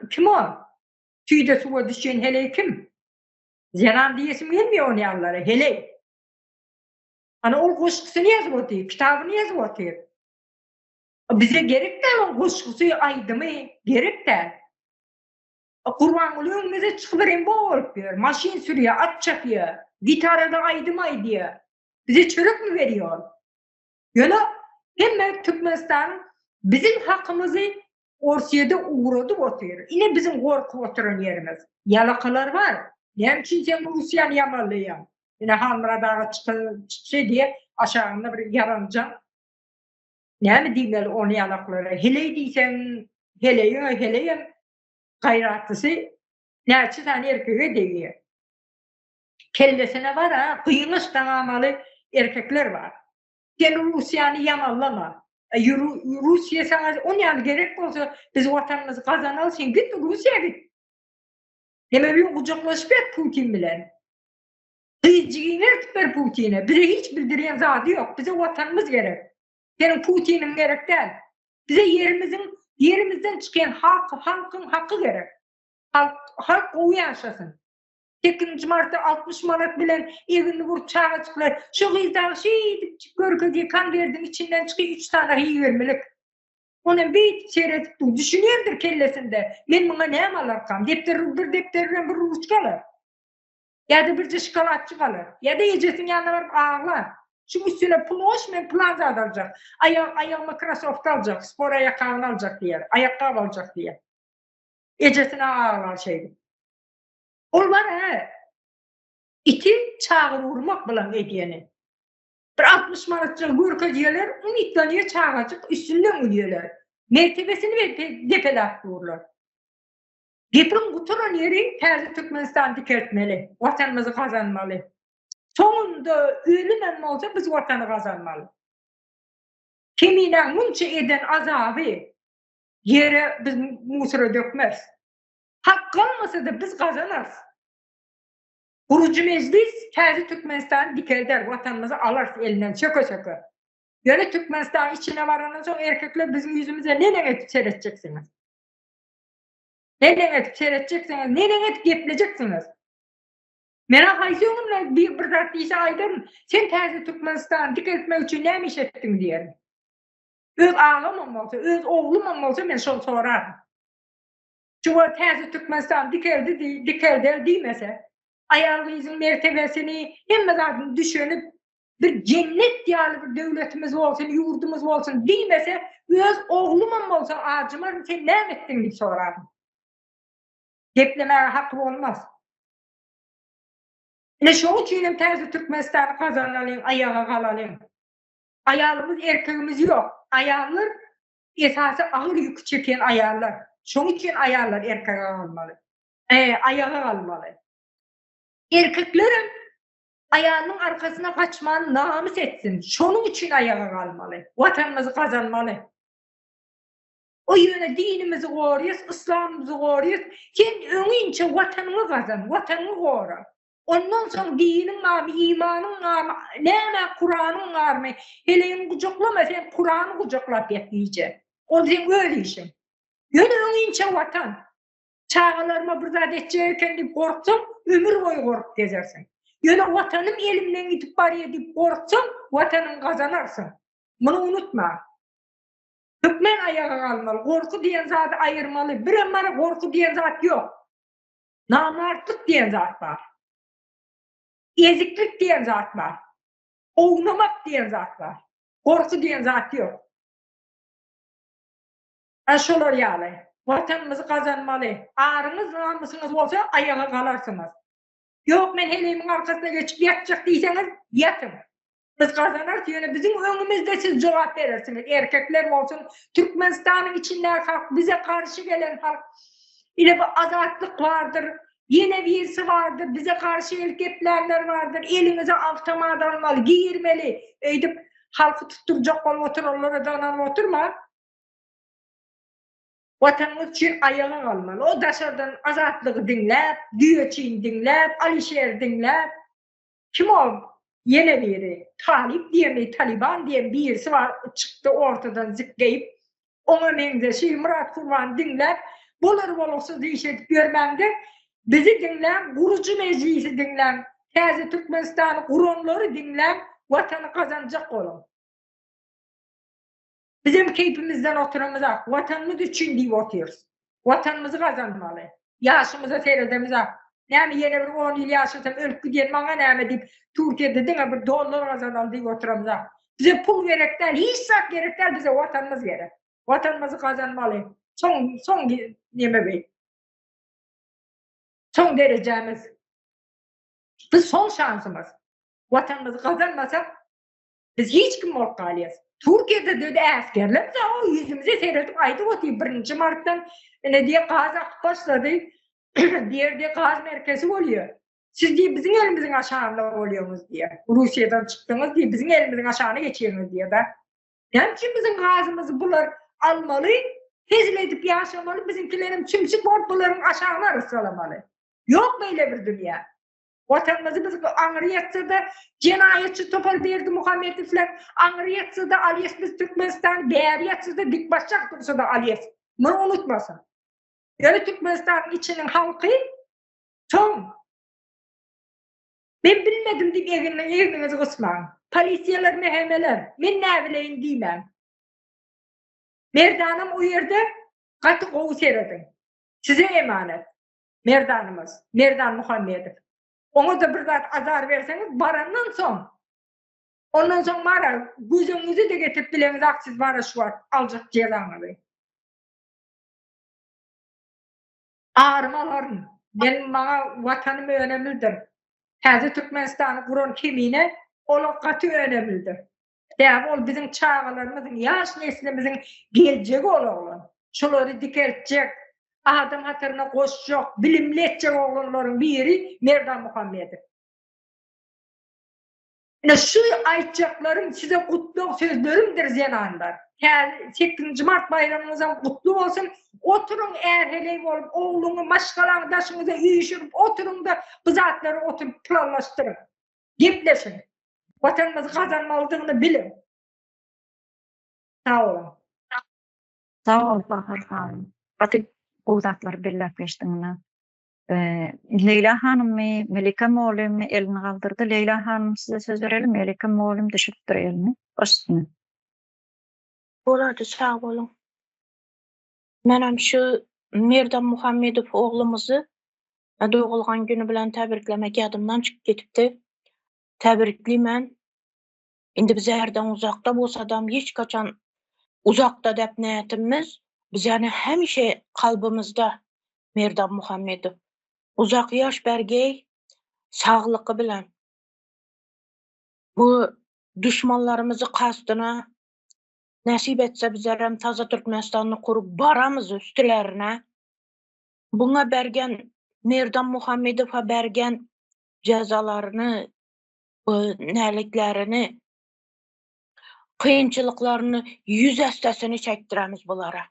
kim o? Tüýde suwa düşen hele kim? Zenan diýesim gelmiyor onu ýallara, hele. Ana o goşgusyny ýazyp otyr, kitabyny ýazyp otyr. Bize gerek de o goşgusy aýdymy, gerek de. Kurban bolýan bize çykyp berýän bolup ber, maşin sürýär, at çapýar, gitarada aýdymy aýdýar. Bize çörek mi berýär? Ýöne hemme Türkmenistan bizim hakkımızı Orsiýede uğradyp otyr. Ine bizim gorkup oturan ýerimiz. Ýalakalar var. Näme üçin sen Russiýany ýamanlaýan? Ine hamra daga çyksa diýe aşagynda bir yaranjak. Näme diýmeli onu ýalaklara? Hele diýsen, hele gaýratlysy näçe tane erkege diýýär. Kellesine var ha, kıyınış tamamalı erkekler var. Sen Rusya'nı yamanlama. Rusya sana on yani gerek olsa biz vatanımızı kazanalım, sen git Rusya'ya git. Deme bir kucaklaşıp et Putin bilen. Kıyıcığını etip Putin'e. Bize hiç bildiren zadı yok. Bize vatanımız gerek. Senin Putin'in gerek değil. Bize yerimizden çıkan halkın hakkı gerek. Halk o yaşasın. 8. Mart'ta 60 manat bilen evini vurup çağa çıklar. Şu kızdan görgüge kan verdim içinden çıkıyor 3 tane iyi vermelik. Onun bir seyredip düşünüyordur kellesinde. Ben buna ne alarkam? Defterden bir ruç kalır. Ya da bir şokolatçı kalır. Ya da yiyeceksin yanına varıp ağlar. Şu üstüne ploş men plaza alacak. Ayağı Microsoft alacak. Spor ayakkabını alacak diye. Ayakkabı alacak diye. Yiyeceksin ağlar şeydi. Olmar he. İti çağır vurmak bilen ediyeni. Bir 60 manatçı gürka diyorlar, ümitlanıyor çağıracak, üstünden ölüyorlar. Mertebesini depelat vururlar. Gepin kuturan yeri terzi Türkmenistan dikertmeli. Vatanımızı kazanmalı. Sonunda ölümen olsa biz vatanı kazanmalı. Kemiyle munça eden azabı yere biz musura dökmez. Hak kalmasa da biz kazanırız. Kurucu meclis terzi Türkmenistan dikerder, vatanımızı alır elinden şaka. Böyle Türkmenistan içine varanın sonra erkekler bizim yüzümüze ne etip seyredeceksiniz? Ne etip seyredeceksiniz? Ne etip gepleyeceksiniz? Mena haysyonumla bir zat diýse aýdym, sen täze Türkmenistan dikeltmek üçin näme iş etdiň diýerim. Öz ağamam bolsa, öz oglumam bolsa men şol soraram. Şuwa täze Türkmenistan dikeldi diýmese, aýalgyzyň mertebesini hemme zatyn düşünüp bir cennet ýaly bir döwletimiz bolsun, ýurdumuz bolsun diýmese, öz oglumam bolsa ajymar sen näme etdiň diýip soraram. Geplemäge hakkı bolmaz. Ne şoň üçin hem täze Türkmenistany kazanalyň, ayağa galalyň. Ayalımız erkegimiz yok. Ayarlar esası ağır yük çeken ayarlar. Şoň üçin ayarlar erkeğe almalı. Ayağa almalı. Erkeklerim ayağının arkasına kaçman namus etsin. Şonuň üçin ayağa kalmalı. Vatanımızı kazanmalı. O yöne dinimizi gorýas, İslamymyzy gorýas. Sen öňünçe vatanını kazan, vatanını gora. Ondan soň diniň namy, imanyň namy, näme Kur'anyň namy, heleň gujaklama sen Kur'any gujaklap ýetdiýje. O sen öyle işin. Ýöne öňünçe vatan. Çağalarıma bir zat etjeken diýip gorksam, ömür boyu gorkup gezersin. Ýöne vatanım elimden gitip barýar diýip gorksam, watanyň kazanarsın. Muny unutma. Türkmen ayağa kalmalı. Gorku diýen zaty aýyrmaly. Bir emara gorku diýen zat ýok. Namartlyk diýen zat bar. Eziklik diýen zat bar. Ognamak diýen zat bar. Gorku diýen zat ýok. Şolar ýaly. Vatanymyzy kazanmaly. Aryňyz, namusyňyz bolsa ayağa kalarsınız. Ýok men helemiň arkasyna geçip ýatjak diýseňiz, ýatyn. Biz kazanarız, ýöne bizim öňümizde siz jogap berersiniz. Erkekler bolsun, Türkmenistanyň içinde halk, bize karşı gelen halk. Ile bu azatlyk vardır, ýene birisi vardır, bize karşı elkeplerler vardır. Elinize avtomat almaly, giyirmeli. Eýdip halky tutturjak bolup otururlar, danan oturma. Vatanymyz üçin ayağa kalmaly. O daşardan azatlygy dinläp, Düýeçiň dinläp, Alişer dinläp. Kim o? Yine biri Talip diye Taliban diye birisi var çıktı ortadan zıplayıp ona mengdeşi Murat Kurban dinler bulur boluksuz iş edip görmemde bizi dinlen kurucu meclisi dinlen Täze Türkmenistan kuronları dinlen vatanı kazanacak olun. Bizim keyfimizden oturamızak vatanımız için diye oturuyoruz. Vatanımızı kazanmalı. Yaşımıza seyredemizak. Näme ýene bir 10 ýyl ýaşasam ölüp gidýän maňa näme diýip Türkiýede diňe bir dollar kazanal diýip oturamyz. Bize pul gerekler, hiç sak gerekler, bize vatanymyz gerek. Vatanymyzy kazanmaly. Soň näme beý? Soň derejemiz. Biz soň şansymyz. Vatanymyzy kazanmasak biz hiç kim bolup galýas. Türkiýede de askerler o yüzümüze seyredip aýdyp otyp 1 martdan ne diye gazak başlady. Diğer de gaz merkezi oluyor. Siz diye bizim elimizin aşağında oluyorsunuz diye. Rusya'dan çıktınız diye bizim elimizin aşağına geçiyorsunuz diye de. Yani ki bizim gazımızı bunlar almalı, hezil edip yaşamalı, bizimkilerin çimşik bunların aşağına ısırlamalı. Yok böyle bir dünya. Vatanımızı biz Angriyatsı da cinayetçi Topal Berdi Muhammed'i falan Angriyatsı da Aliyes biz Türkmenistan, Beğeriyatsı da Dikbaşak dursa da Aliyes. Bunu unutmasın. Yani Türkmenistan'ın içinin halkı son. Ben bilmedim deyip evinizi kısmağım. Polisiyalar, mehemeler. Men näbileyin diýmem. Merdanım o yerde katı kovu seyredin. Size emanet. Merdanımız. Merdan Muhammedov. Ona da bir zat azar verseniz barandan son. Ondan son mara gözünüzü de getirip bileniz aksiz bara şu var. Alacak cezanı. Ağrımaların, benim bana vatanım önemlidir. Täze Türkmenistan'ı kuran kemine, o katı önemlidir. Yani o bizim çağlarımızın, yaş neslimizin gelecek olan. Şuları dikeltecek, adam hatırına koşacak, bilimletecek oğlanların biri Merdan Muhammedov. Yani şu aytacaklarım size kutlu sözlerimdir zenanlar. Yani 8. Mart bayramınızdan kutlu olsun. Oturun erheleyip olup, oğlunu, maşkalardaşınıza üyüşürüp, oturun da bu zatları oturup planlaştırın. Gepleşin. Vatanımızı kazanmalydığını bilin. Sağ olun. Sağ ol Bahar hanım. Batık bu zatları belläpleşdiňiňe. Leyla Hanım'ı, Melike Moğol'u elini kaldırdı. Leyla Hanım size söz verelim. Melike Moğol'um düşüptür elini. Başını. Boladı, sağ olun. Menam şu Merdam Muhammedov oğlumuzu doğulgan günü bilen tebriklemek yadımdan çıkıp getipdi. Tebrikliymen. Indi biz herden uzakta bolsadam hiç kaçan uzakta dep niyetimiz biz yani hemişe kalbimizde Merdam Muhammedov. Uzak yaş bergey sağlıkı bilen bu düşmanlarımızı kastına nasip etse bizlerem taza Türkmenistan'ı kurup baramız üstülerine. Buna bergen Merdam Muhammedov'a bergen cezalarını, neliklerini, kıyınçılıklarını, yüz estesini çektiremiz bulara.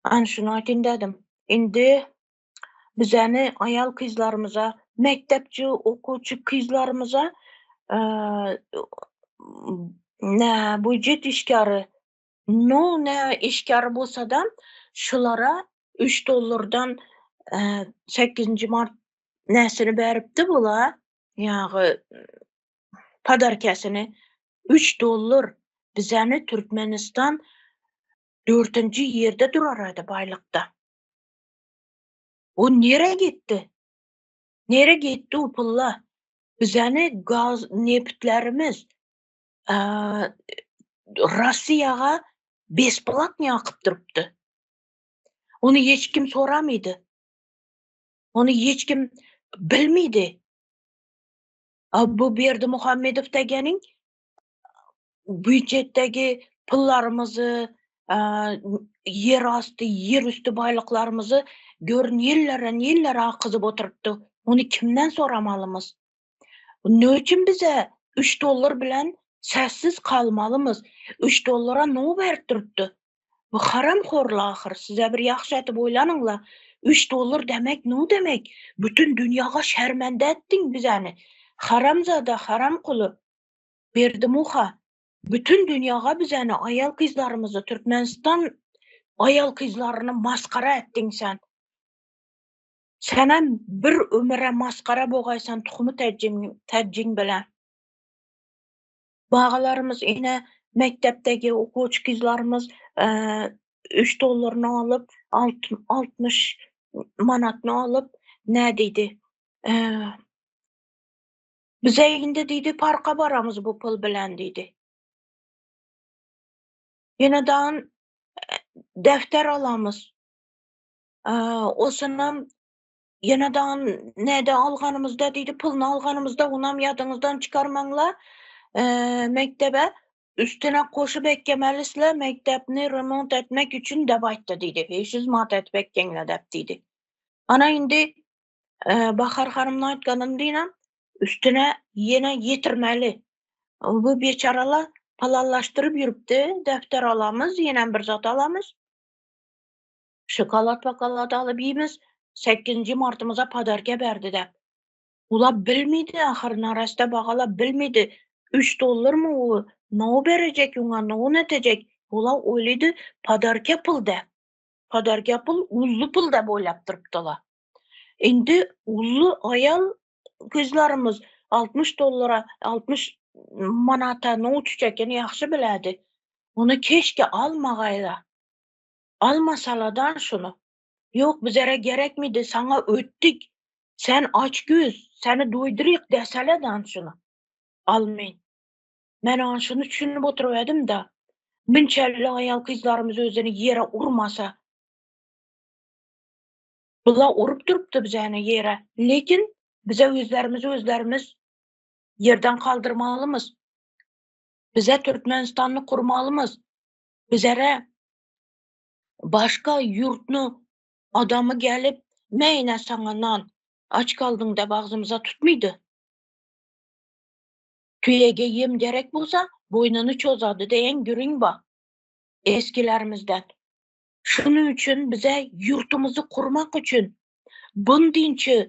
An şunu aytın dedim. Indi bizeni ayal kızlarımıza, mektepçi, okuçu kızlarımıza ne bu jet işkarı, ne işkarı bolsa da şulara $3 8. Mart nesini beripdi bula. Yağı padarkasını $3 bizeni Türkmenistan 4. yerde duraraydı baylıkta. O nere gitti? Nere gitti o pulla? Bizeni gaz neftlerimiz Rossiyaga besplatny akıp durupdy. Onu hiç kim soramıydı. Onu hiç kim bilmiydi. Bu Berdi Muhammedov degenin büdjetdeki pullarımızı, yer astı, yer üstü baylıklarımızı görün yillere akızıp oturupdy. Onu kimden soramalımız? Ne için bize $3 bilen sessiz kalmalımız? $3'a ne bertiripdi? Bu haramxorlar ahir. Size bir yaxşı etip oylanыңlar. $3 demek ne demek? Bütün dünyaga şermende ettin bizeni. Haramzada, haram kulu. Berdi Muha. Bütün dünyaga bizeni ayal kızlarımızı, Türkmenistan ayal kızlarını maskara ettin sen. Senem bir ömüre maskara boğaysan tuhumu tecin bilen. Bağalarımız yine mektepteki okuç kızlarımız $3 alıp 60 manatını alıp ne dedi? Bize indi dedi parka baramız bu pul bilen dedi. Yeniden defter alamız. O sınam yeniden ne de alganımızda dedi pulunu alganımızda onam yadınızdan çıkarmanla mektebe üstüne koşup ekkemelisle mektebini remont etmek için de bayttı dedi. 500 manat etip ekkenle dep dedi. Ana indi Bahar Hanım'ın aytganını diyem üstüne yine yetirmeli. Bu beçaralar palallaştırıp yürüptü. Defter alamız, yine bir zat alamız. Şokolat alıp yiyimiz. 8. Martımıza padarka berdi dep. Ula bilmiydi ahir narasta bağala bilmiydi. $3 mu o? Ne o verecek ona, ne o netecek? Ula öyleydi padarka pul de. Padarka pul, ullu pul da boylap durupdylar. Indi ullu ayal kızlarımız $60, 60 manata ne uçacakını yaxşı biledi. Onu keşke almagayla. Almasaladan şunu. Yok bizlere gerek miydi? Sana öttük. Sen aç göz. Seni doyduruyuk deseleden şunu. Almayın. Ben şunu düşünüp oturuverdim da. Minçelli ayal kızlarımız özünü yere urmasa. Bula urup durupdu bizeni yere. Lekin bize özlerimiz yerden kaldırmalımız. Bize Türkmenistan'ı kurmalımız. Bizlere başka yurtnu adamı gelip meyne sana nan aç kaldın da bağzımıza tutmaydı. Tüyege yem gerek bulsa boynunu çozadı diyen görün bak eskilerimizden. Şunun için bize yurtumuzu kurmak için bundinçi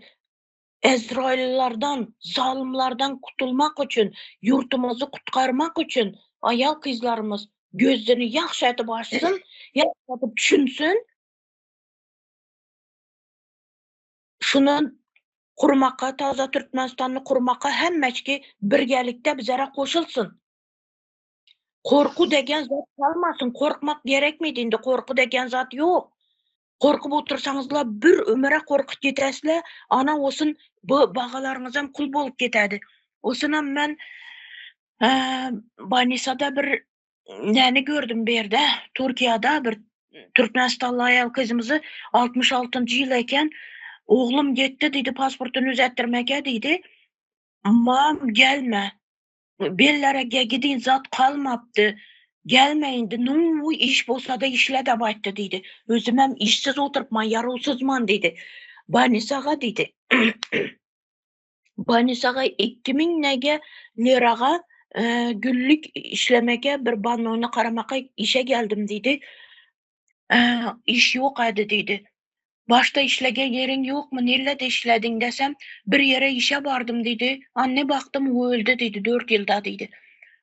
Ezraillerden, zalimlerden kutulmak için, yurtumuzu kutkarmak için ayal kızlarımız gözlerini yaxşı etip açsın, yaxşı etip düşünsün. şunun kurmaka, taza Türkmenistan'ı kurmaka hemmeçki birgelikte bizlere koşulsun. Korku degen zat kalmasın. Korkmak gerekmediğinde korku degen zat yok. Korkup otursanızla bir ömüre korkup gitesle ana olsun bu bağalarınızdan kul bolup gitedi. Osunam ben Banisa'da bir neni gördüm bir yerde. Türkiye'de bir Türkmenistanlı ayal kızımızı 66. yılayken oğlum gitti dedi pasportunu üzettirmeke dedi. Mam gelme. Bellere gidin zat kalmaptı. Gelmeyindi. Nu iş bolsa da işle de bayttı dedi. Özümem işsiz oturpman, yarılsızman dedi. Banisaga dedi. Banisaga 2000 nege liraga günlük işlemeke bir bannoyuna karamaka işe geldim dedi. İş yok hadi dedi. Başta işlegen yerin yok mu? Nerede işledin desem bir yere işe vardım dedi. Anne baktım o öldü dedi 4 yılda dedi.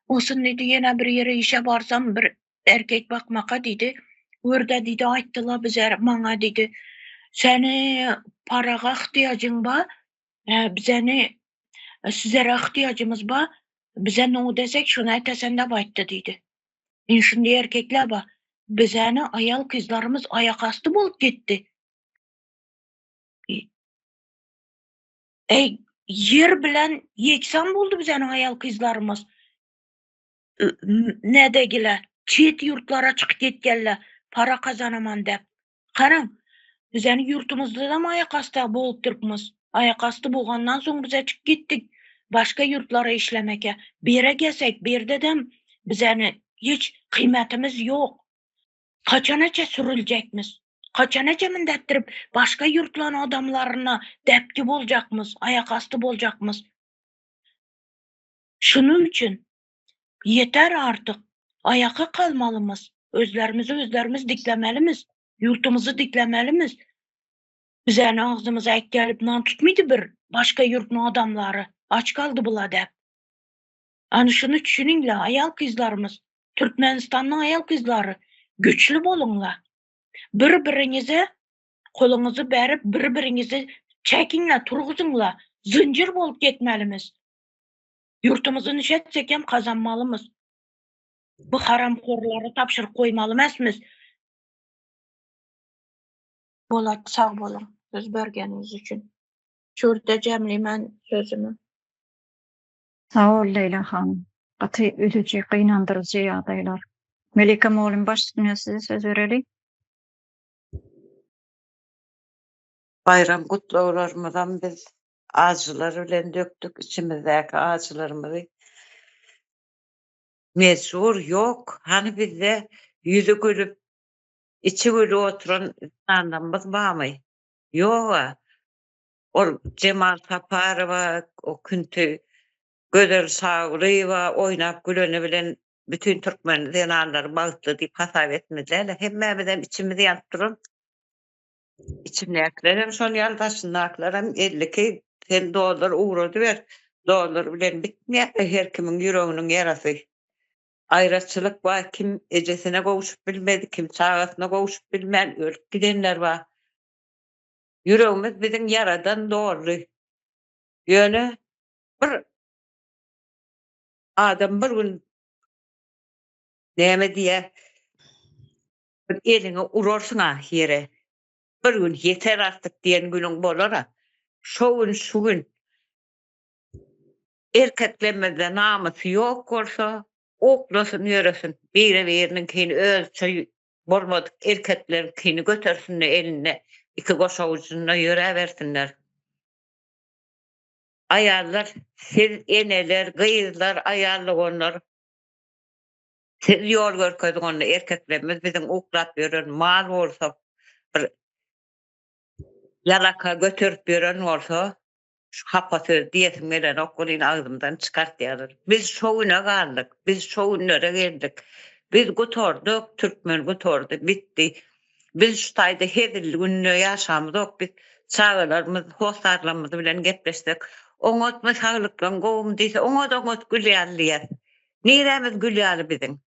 Olsun dedi yine bir yere işe varsam bir erkek bakmaka dedi. Orada dedi ayttılar bize bana dedi. Seni paraga ihtiyacın var. Sizlere ihtiyacımız var. Bize ne desek şunu etesen de bayttı dedi. Şimdi erkekler var. Bize ne ayal kızlarımız ayak astı bulup gitti. Yer bilen yeksan buldu bize ne ayal kızlarımız. Ne degiler? Çet yurtlara çıkıp ketkenler. Para kazanaman dep. Karam, bizeni yurtumuzda da mı ayak astı bolup turpmuz? Ayak astı bolgandan soň bize çıkıp gittik. Başka yurtlara işlemeke. Bir yere gelsek, bir dedem bizeni hiç kıymetimiz yok. Kaçanaça sürülecekmiz? Kaçanaça mindettirip başka yurtların adamlarına depki bolacakmız, ayak astı bolacakmız? Şunun için yeter artık. Ayaka kalmalımız. Özlerimiz diklemelimiz. Yurtumuzu diklemelimiz. Bize ağzımıza ek gelip nan tutmaydı bir başka yurtun adamları. Aç kaldı bula dep. Hani şunu düşününle ayal kızlarımız, Türkmenistan'ın ayal kızları güçlü bolunla. Bir-birinize kolunuzu berip bir-birinizi çekinle, turguzunla. Zincir bolup gitmelimiz. Yurtumuzu nişetsek hem kazanmalımız. Bu haramkorlara tapşırıp koymalı emasmiz. Bolat sağ bolun. Söz bergeniz üçün. Şurada cemleymen sözümü. Sağ ol Leyla hanım. Gaty üzücü, gynandyrjy ýagdaýlar. Melika Moğolun başlığına size söz verelim. Bayram kutlawalarymyzdan biz ajylar bilen döktük içimizdäki ajylarymyzy. Mesur yok. Hani bizde yüzü gülüp içi gülüp oturan insanlarymyz barmy? Ýok. Ol Cemal Saparowa, o Künti Gözel Saglywa oýnap güleni bilen bütün Türkmen zenarlary bagtly diýip hasap etmediler. Hemmemizden içimizi ýanyp duran içimdäkiler hem şol ýaldaşyndakylar hem ellik sen dolar uğrady ber. Dolar bilen bitmeýär her kimiň ýüreginiň ýarasy. Aýratçylyk var, kim ejesine gowuşup bilmedi, kim çagasyna gowuşup bilmän ölüp gidenler var. Yüregimiz biziň yaradan doğru. Ýöne bir adam bir gün näme diýe bir elini urarsyň ýere. Bir gün yeter artyk diýen günüň bolar. Şu gün erkeklemede namysy ýok bolsa, oklasyn ýöresin. Biriniň kini ölçü bolmadyk erkekler kini götersinler eline, iki goşa ucuna ýörebersinler. Ayarlar, siz eneler, gyýyzlar, ayarlygonlar. Siz ýol görkezdiňler erkeklerimiz biziň uklap beren mal bolsa, bir yalaka göterip beren bolsa, şu hapa söz diýesim gelen okulyny agzymdan çykartýarlar. Biz şoňuna galdyk, biz şoňlara geldik. Biz gutordyk, türkmen gutordy, bitdi. Biz şu taýda hezil günne ýaşamyzok, biz çagalarymyz, hostarlarymyz bilen gepleşdik. Oňotma saglyklykdan gowum diýse, oňot gülýärler. Niremiz gülýär biziň?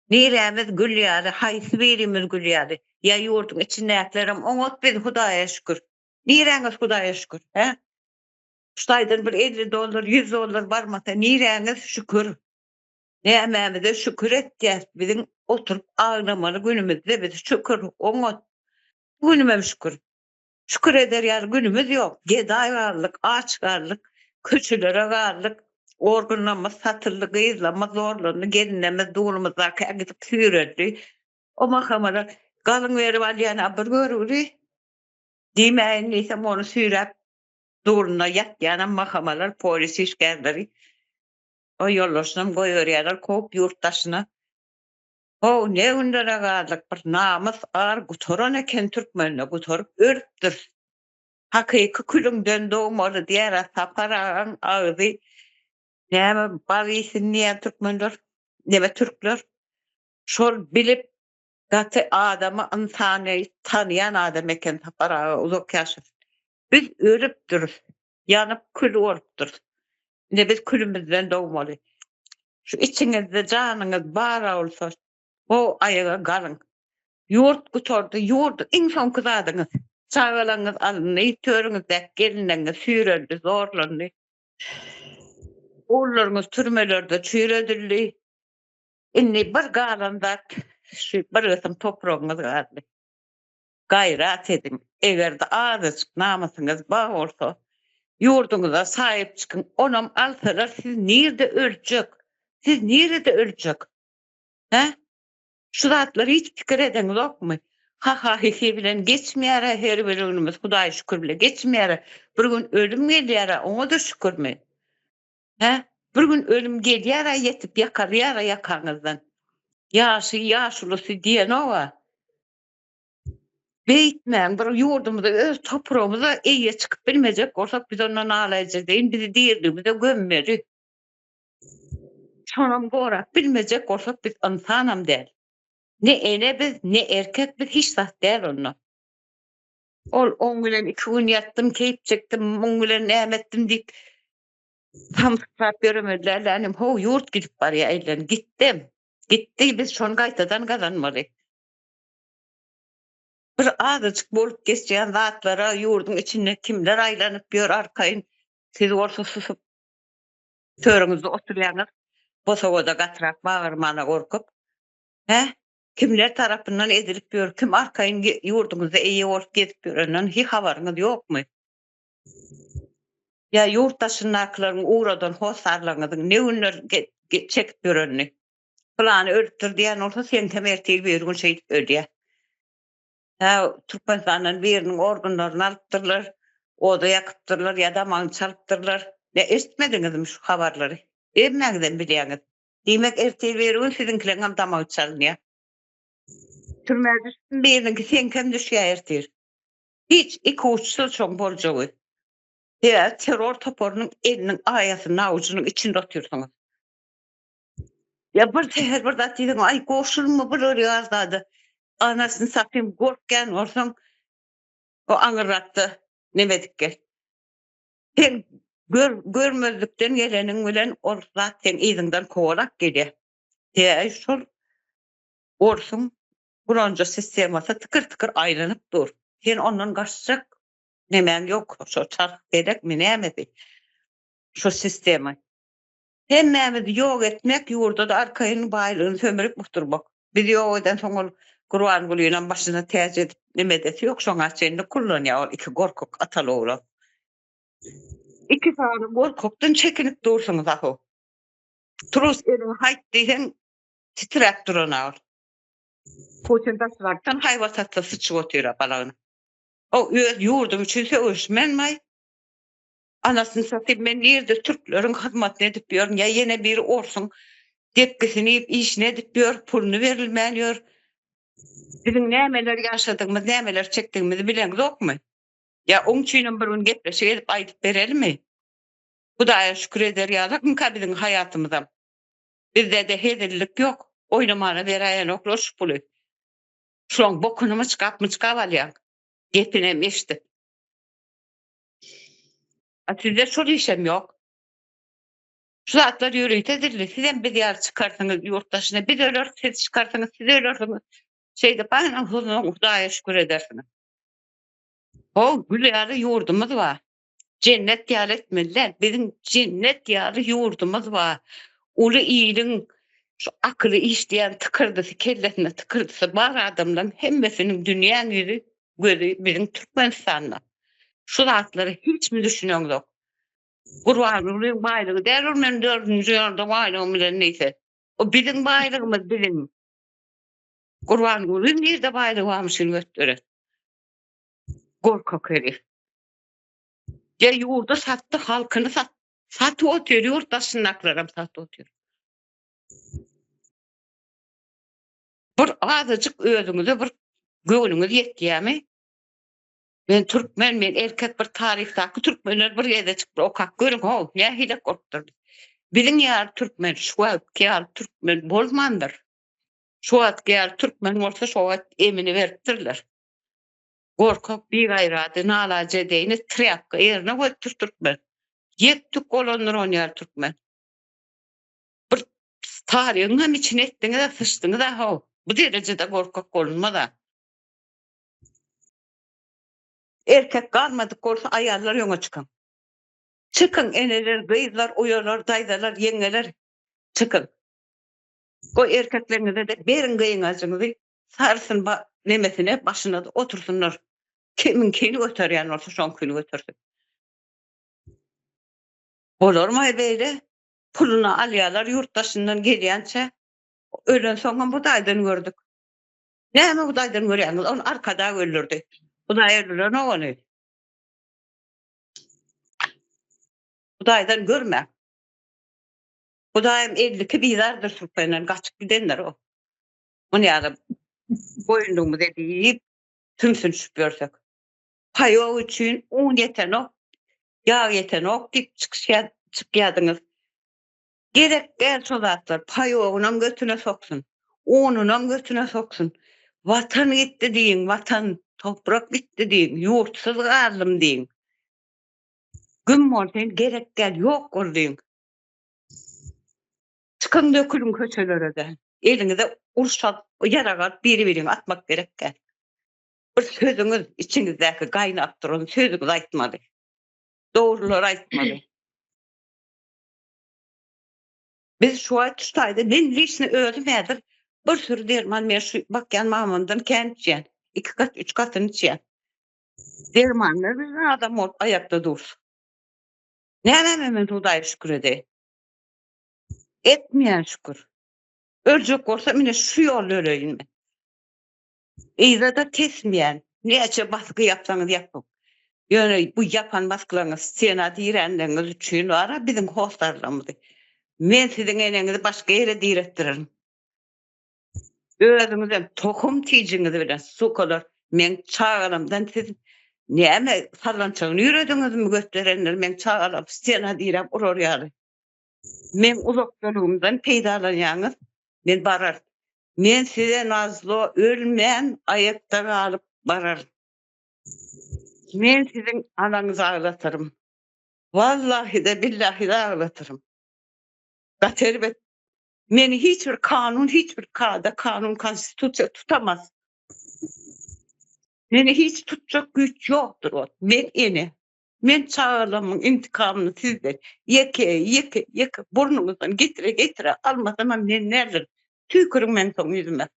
Niremiz gülýär, haýsy birimiz gülýär? Ya ýurduň içindäkilerim oňot biz Hudaýa şükür. Nireňiz Hudaýa şükür, he? Şuýdan bir $50, $100 barmasa nireňiz şükür. Nämämize şükür etdiýäs. Biziň oturup aglamaly günümizde biz şükür, oňa günüme şükür. Şükür eder ýaly günümüz ýok. Gedaýgarlyk, açgarlyk, köçülere garlyk, orgunlanma, satyrlyk, izlama, zorlanma, gelinleme, dulumyzlar kägidip sürerdi. O mahamalar galyň berip alýan bir görüri. Diýmäň näsem onu sürep duruna ýatýan mahamalar, polis işgärleri. O ýollaşynam goýberýärler kop ýurtdaşyna. O ne gündere garlyk bir namys ar gutoran eken türkmenine gutorup örüpdir. Hakyky külüňden dogmaly diýär saparaň agy. Näme bagysyny näme türkmenler, näme türkler şol bilip gaty adamy insany tanıyan adam eken saparagy uzak ýaşar. Biz örüpdir, ýanyp kül bolupdyr. Ne biz külümizden dogmaly. Şu içiňizde janyňyz bar bolsa o ayaga galyň. Yurt gutordy, yurdu insan kızadyňyz. Çağalaňyz alny, törüňizde gelinleňiz süreldi, zorlandy. Oğullarımız türmelerde çüýredildi. Inni bir galanda şu bir ýasam toprağımız galdy. Gayrat edin. Egerde azıcık namasyňyz bar bolsa, yurduňyza sahyp çykyn. Onam alsalar siz nirde öljek? Siz nirde öljek? He? Şu zatları hiç pikir eden yokmu? Ha bilen geçmeýär her bir günümüz Hudaýa şükür bile geçmeýär. Bir gün ölüm gelýär, oňa da şükürmi? He? Bir gün ölüm gelýär, ýetip ýakarýar ýakaňyzdan. Ýaşulysy diýen owa. Beýtmäň bir ýurdumyzda öz toprağymyza eýe çykyp bilmejek bolsak biz ondan alaýjak deýin, bizi diýerligimize gömmeli. Şonam gora bilmejek bolsak biz insanam däl. Ne ene biz, ne erkek biz hiç zat değil onunla. On bilen 2 gün yattım, keyip çektim, on bilen näme etdim deyip tam sıkıp göremediler. Lanim ho yurt gidip var ya eylen. Gittim. Gitti biz şon gaytadan kazanmalı. Bir azıcık bolup geçen zatlara yurdun içinde kimler aylanıp bir arkayın. Siz orsa susup törüňizde oturýaňyz. Bosogoda gatrak bağırmana korkup. He? Kimler tarapından edilip ýör, kim arkaýyn ýurduňyzda eýe bolup gezip ýörenler, hiç habaryňyz ýokmy? Ya ýurtdaşynaklaryň uğradan hosarlaryňyň ne günler çekip ýörenler. Plany ölüpdir diýen olsa sen temertiýi bir gün şeýdip ölýär. Ha, Türkmenistanyň biriniň organlaryny alypdyrlar, oda ýakypdyrlar ýa-da maň çalypdyrlar. Ne eşitmediňizmi şu habarlary? Emmäňden bilýäňiz? Diýmek erteli bir gün siziňkileň damagy çalynýar. Türmede biriniňki sen kim düşýär? Hiç 2-3 ýyl çoň boljagy. Ya terör toporunyň eliniň aýasyny awujunyň içinde oturýarsyňyz. Ya bir seher bir zat diýdiň, ay goşulmy bir ýazdady. Anasyny sapym gorkän bolsaň o aňyratdy. Nime dikki? Sen görmezlikden geleniň bilen ol zat sen iziňden kowalak gelýär. Ya şol orsun buranca sistemasy tıkır aýlanyp dur. Sen ondan gaçjak nemäň ýok. Şo çark gerekmi näme? Şo sistema. Hemmämiz ýok etmek, ýurda da arkaýyny baýlygyny sömürüp oturmak. Biz ýok eden soň Gurban Gulynyň başyna täze edip nime dese ýok, şoňa çenli kullanýar iki gorkok ataly oğlan. İki tane gorkokdan çekinip dursunuz aho. Turus elini hayt diýsen titrep duranlar. Poçentas vardan hayvatatda sıçyp oturýar balagyny. O öz ýurdum üçin söýüşmenmay. Anasyny satyp men ýerde türkleriň hyzmatyny edip ýörün, ýa ýene biri orsun, depkisini işine edip ýör, pulunu berilmänýär. Biziň nämeler ýaşadygymy, nämeler çekdigimizi bilen ýokmy? Ya oň üçin bir gün gepleşip edip aýdyp berelmi? Hudaýa şükür eder ýaly, ka biziň hayatymyzda. Bizde de hezillik ýok. Oýnamana beraýan okroş puly. Şoň bokunumy çykap alýar. Gepine meşdi. Sizde şol işem ýok. Şu zatlar ýöreýtedirler. Sizem bir ýar çykarsaňyz ýurtdaşyna, bir öler siz çykarsaňyz, siz ölersiňiz. Şeýde baýna Hudaýa şükür edersiňiz. O güleri yurdumuz var. Cennet diyar etmeliler. Bizim cennet diyarı yurdumuz var. Ulu iyiliğin şu akıllı işleyen tıkırdısı, kellesine tıkırdısı var adamların hemmesinin dünyanın yeri göre bizim Türkmenistan'la. Şu zatları hiç mi düşünüyorsun yok? Kurbanlığın bayrağı dermen 4. yılda bayrağım bile neyse. O bizim bayrağımız bizim. Kurbanlığın nerede bayrağı varmışın götürür. Korkak herif. Ya yurda sattı halkını satı oturuyor yurtta sınaklarım satı oturuyor. Bir azıcık özünüze bir gönlünüz yetti ben Türkmen, ben erkek bir tarihtaki Türkmenler bir yerde çıktı. O kak görün o ne hile korkturdu. Bilin yar Türkmen, şu an yar Türkmen bolmandır. Şu an yar Türkmen olsa şu an emini vertirler. Korkak bir gayradı nalace deyini triakka yerine koytur Türkmen. Yettik kolonlar on yar Türkmen. Bir tarihin hem içine ettiğini de sıçtığını da o. Bu derecede korkak olunma da. Erkek kalmadık olsa ayarlar yola çıkın. Çıkın eneler, kıyılar, uyarlar, daydalar, yengeler. Çıkın. O erkeklerine de berin kıyın acınızı. Sarsın nemesine başına da otursunlar. Kimin kini götürüyen olsa son kini götürsün. Olur mu böyle? Pulunu alıyorlar yurttaşından geliyense. Öğlen sonra bu daydan gördük. Ne mi bu daydan görüyorsunuz? Onu arkada öldürdü. Bu da öldüren o onu. Bu daydan görme. Bu da hem 52 bizardır Türkmenler kaçıp gidenler o. Onu yani boyunluğumu deyip tümsün süpürsek. Payo için un yeten ok, yağ yeten ok dip çıkıyordunuz. Gerek gel solatlar payoğunam götüne soksun. Ununam götüne soksun. Vatan gitti deyin, vatan toprak gitti deyin, yurtsuz kaldım deyin. Gün ortayın gerek gel yok ol deyin. Çıkın dökülün köşelere de. Elinize urşat, yaragat biri birini atmak gerek gel. Bir sözünüz içinizdeki kaynap durun, sözünüz aytmadı. Doğrular aytmadı. Biz şu an tutaydı, ben lişini öldüm edir. Bir sürü derman men şu bakyan mamamdan kent içen. 2 kat, 3 katını içen. Dermanlar bir adam ol, ayakta dursun. Hemen Hudaya şükür edeyim. Etmeyen şükür. Ölecek olsa yine şu yol öleyim mi? İyi da kesmeyen. Neyse baskı yapsanız yapın. Yani bu yapan baskılarınız sena direnleriniz için var. Bizim hostarlarımızı. Men sizin enenizi başka yere direttiririm. Özünüzden tohum tiyicinizi bilen su kadar men çağırımdan siz neme sallançağını yürüdünüz mü gösterenler men çağırım sena direm urur yarı. Men uzaklarımdan peydalanyanız men barar. Men size nazlı ölmeyen ayakta kalıp barar. Men sizin ananızı ağlatırım. Vallahi de billahi de ağlatırım. Gaterbet meni hiçbir kanun, hiçbir kanun, konstitüsyon tutamaz. Meni hiç tutacak güç yoktur o. Men çağırlamın intikamını sizden yeke burnunuzdan getire almasam men nerede? Tükürüm men son yüzüme.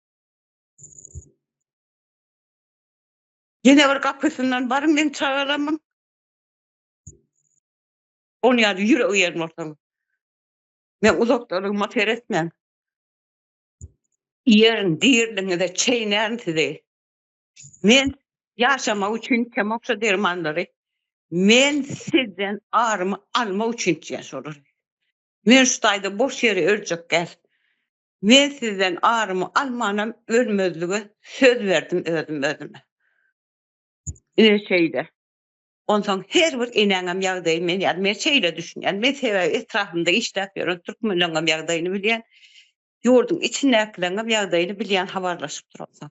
Yine bir kapısından varım men çağırlamın. Onu yani yürü uyerim ortamı. Men uzaklarıma teretmem. Yerin dirliğini de çeynerin size. Men yaşama için temoksa dermanları. Men sizden ağrımı alma için yaşarım. Men şutayda boş yere ölecek gel. Men sizden ağrımı almanam ölmezliğe söz verdim özüme. Şeyde. Ondan her bir inanam yağdayım men yani men şeyle düşünen men etrafımda iş yapıyorum Türkmenlengam yağdayını bilen yurdun içindekilengam yağdayını bilen haberleşip durasam.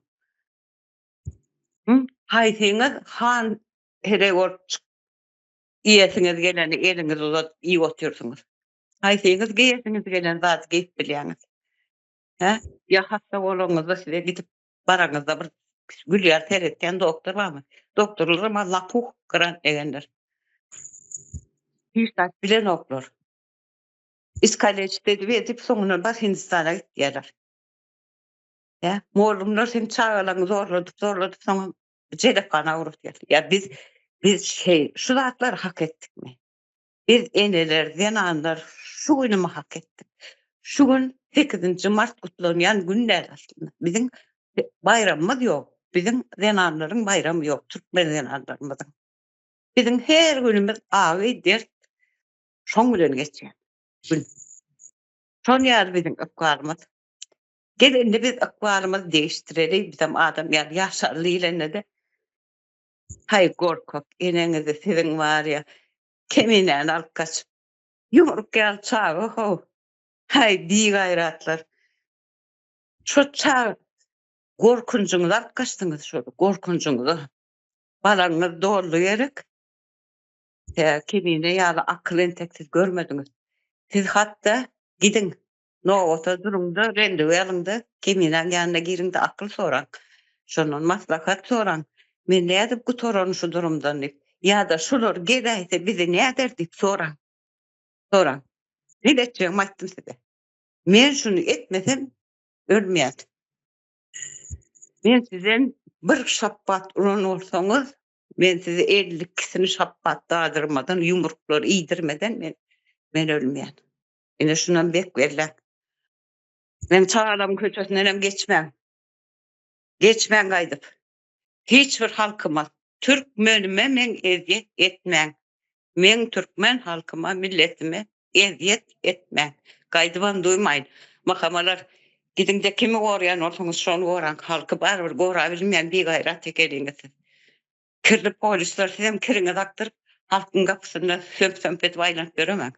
Haytiniz han hele or iyesiniz geleni eliniz uzat iyi otursunuz. Haytiniz giyesiniz gelen zat giyip bilyaniz. Ya hasta olunuzda size gidip baranızda bir Gülyar Teretgen doktor barmy? Doktorlarym Allah puh grant egenler. Hiç bilen oklar. İskaleç dedi ve edip soňuna bas Hindistan'a gitdiler. Ya, moğolumlar sen çağılaňy zorladyp soňa jelekana urutdy. Ya biz şu zatlar hak etdikmi? Biz eneler, zenanlar şu günü hak etdik. Şu gün 8-nji mart gutlanýan günler aslında. Bizim bayramymyz ýok. Bizim zenanlaryň bayramy ýok. Türkmen zenanlarymyzyň. Bizim her günümüz agy dert şoň bilen geçýär. Gün. Şoň ýaly bizim öpgarymyz. Gelende biz öpgarymyzy değiştirelik bizim adam ýa-ni ýaşarly ilende hay gorkak eneňizi seviň bar ýa keminen alyp kaçyp yumruk gel çağı ho. Hay di gayratlar. Şu çağı gorkunçuňyzy alyp kaçdyňyz şu gorkunçuňyzy. Balaňyz doldy gerek. Ya kemine ýaly akyl enteksiz görmediňiz. Siz hatda gidin. No ota durumda rende ýalynda keminen ýanyna girin de akyl soran. Şonun maslahat soran. Men nädip gutoran şu durumdan dip. Ýa-da şular gedäýse bizi näder dip soran. Soran. Diletçiň maýtdym size. Men şunu etmesem ölmeýär. Men sizden bir şappat ulan olsaňyz, men sizi 50 kisini şappat dağdırmadan, yumruklar iýdirmeden men ölmeýän. Ine şundan bek berler. Men çağalam köçesinden geçmem. Geçmem gaýdyp. Hiç bir halkyma, Türkmenime men eziyet etmän. Men Türkmen halkyma, milletime eziyet etmän. Gaýdyban duýmaýyn. Mahamalar gidinde kimi gorýan bolsaňyz şonu goran, halky barbyr gora bilmeýän bir gaýrat ekeliňiz. Kirli polisler sizem kiriňe daktyryp, halkyň gapysyna söp-söp etip aýlanyp beremäň.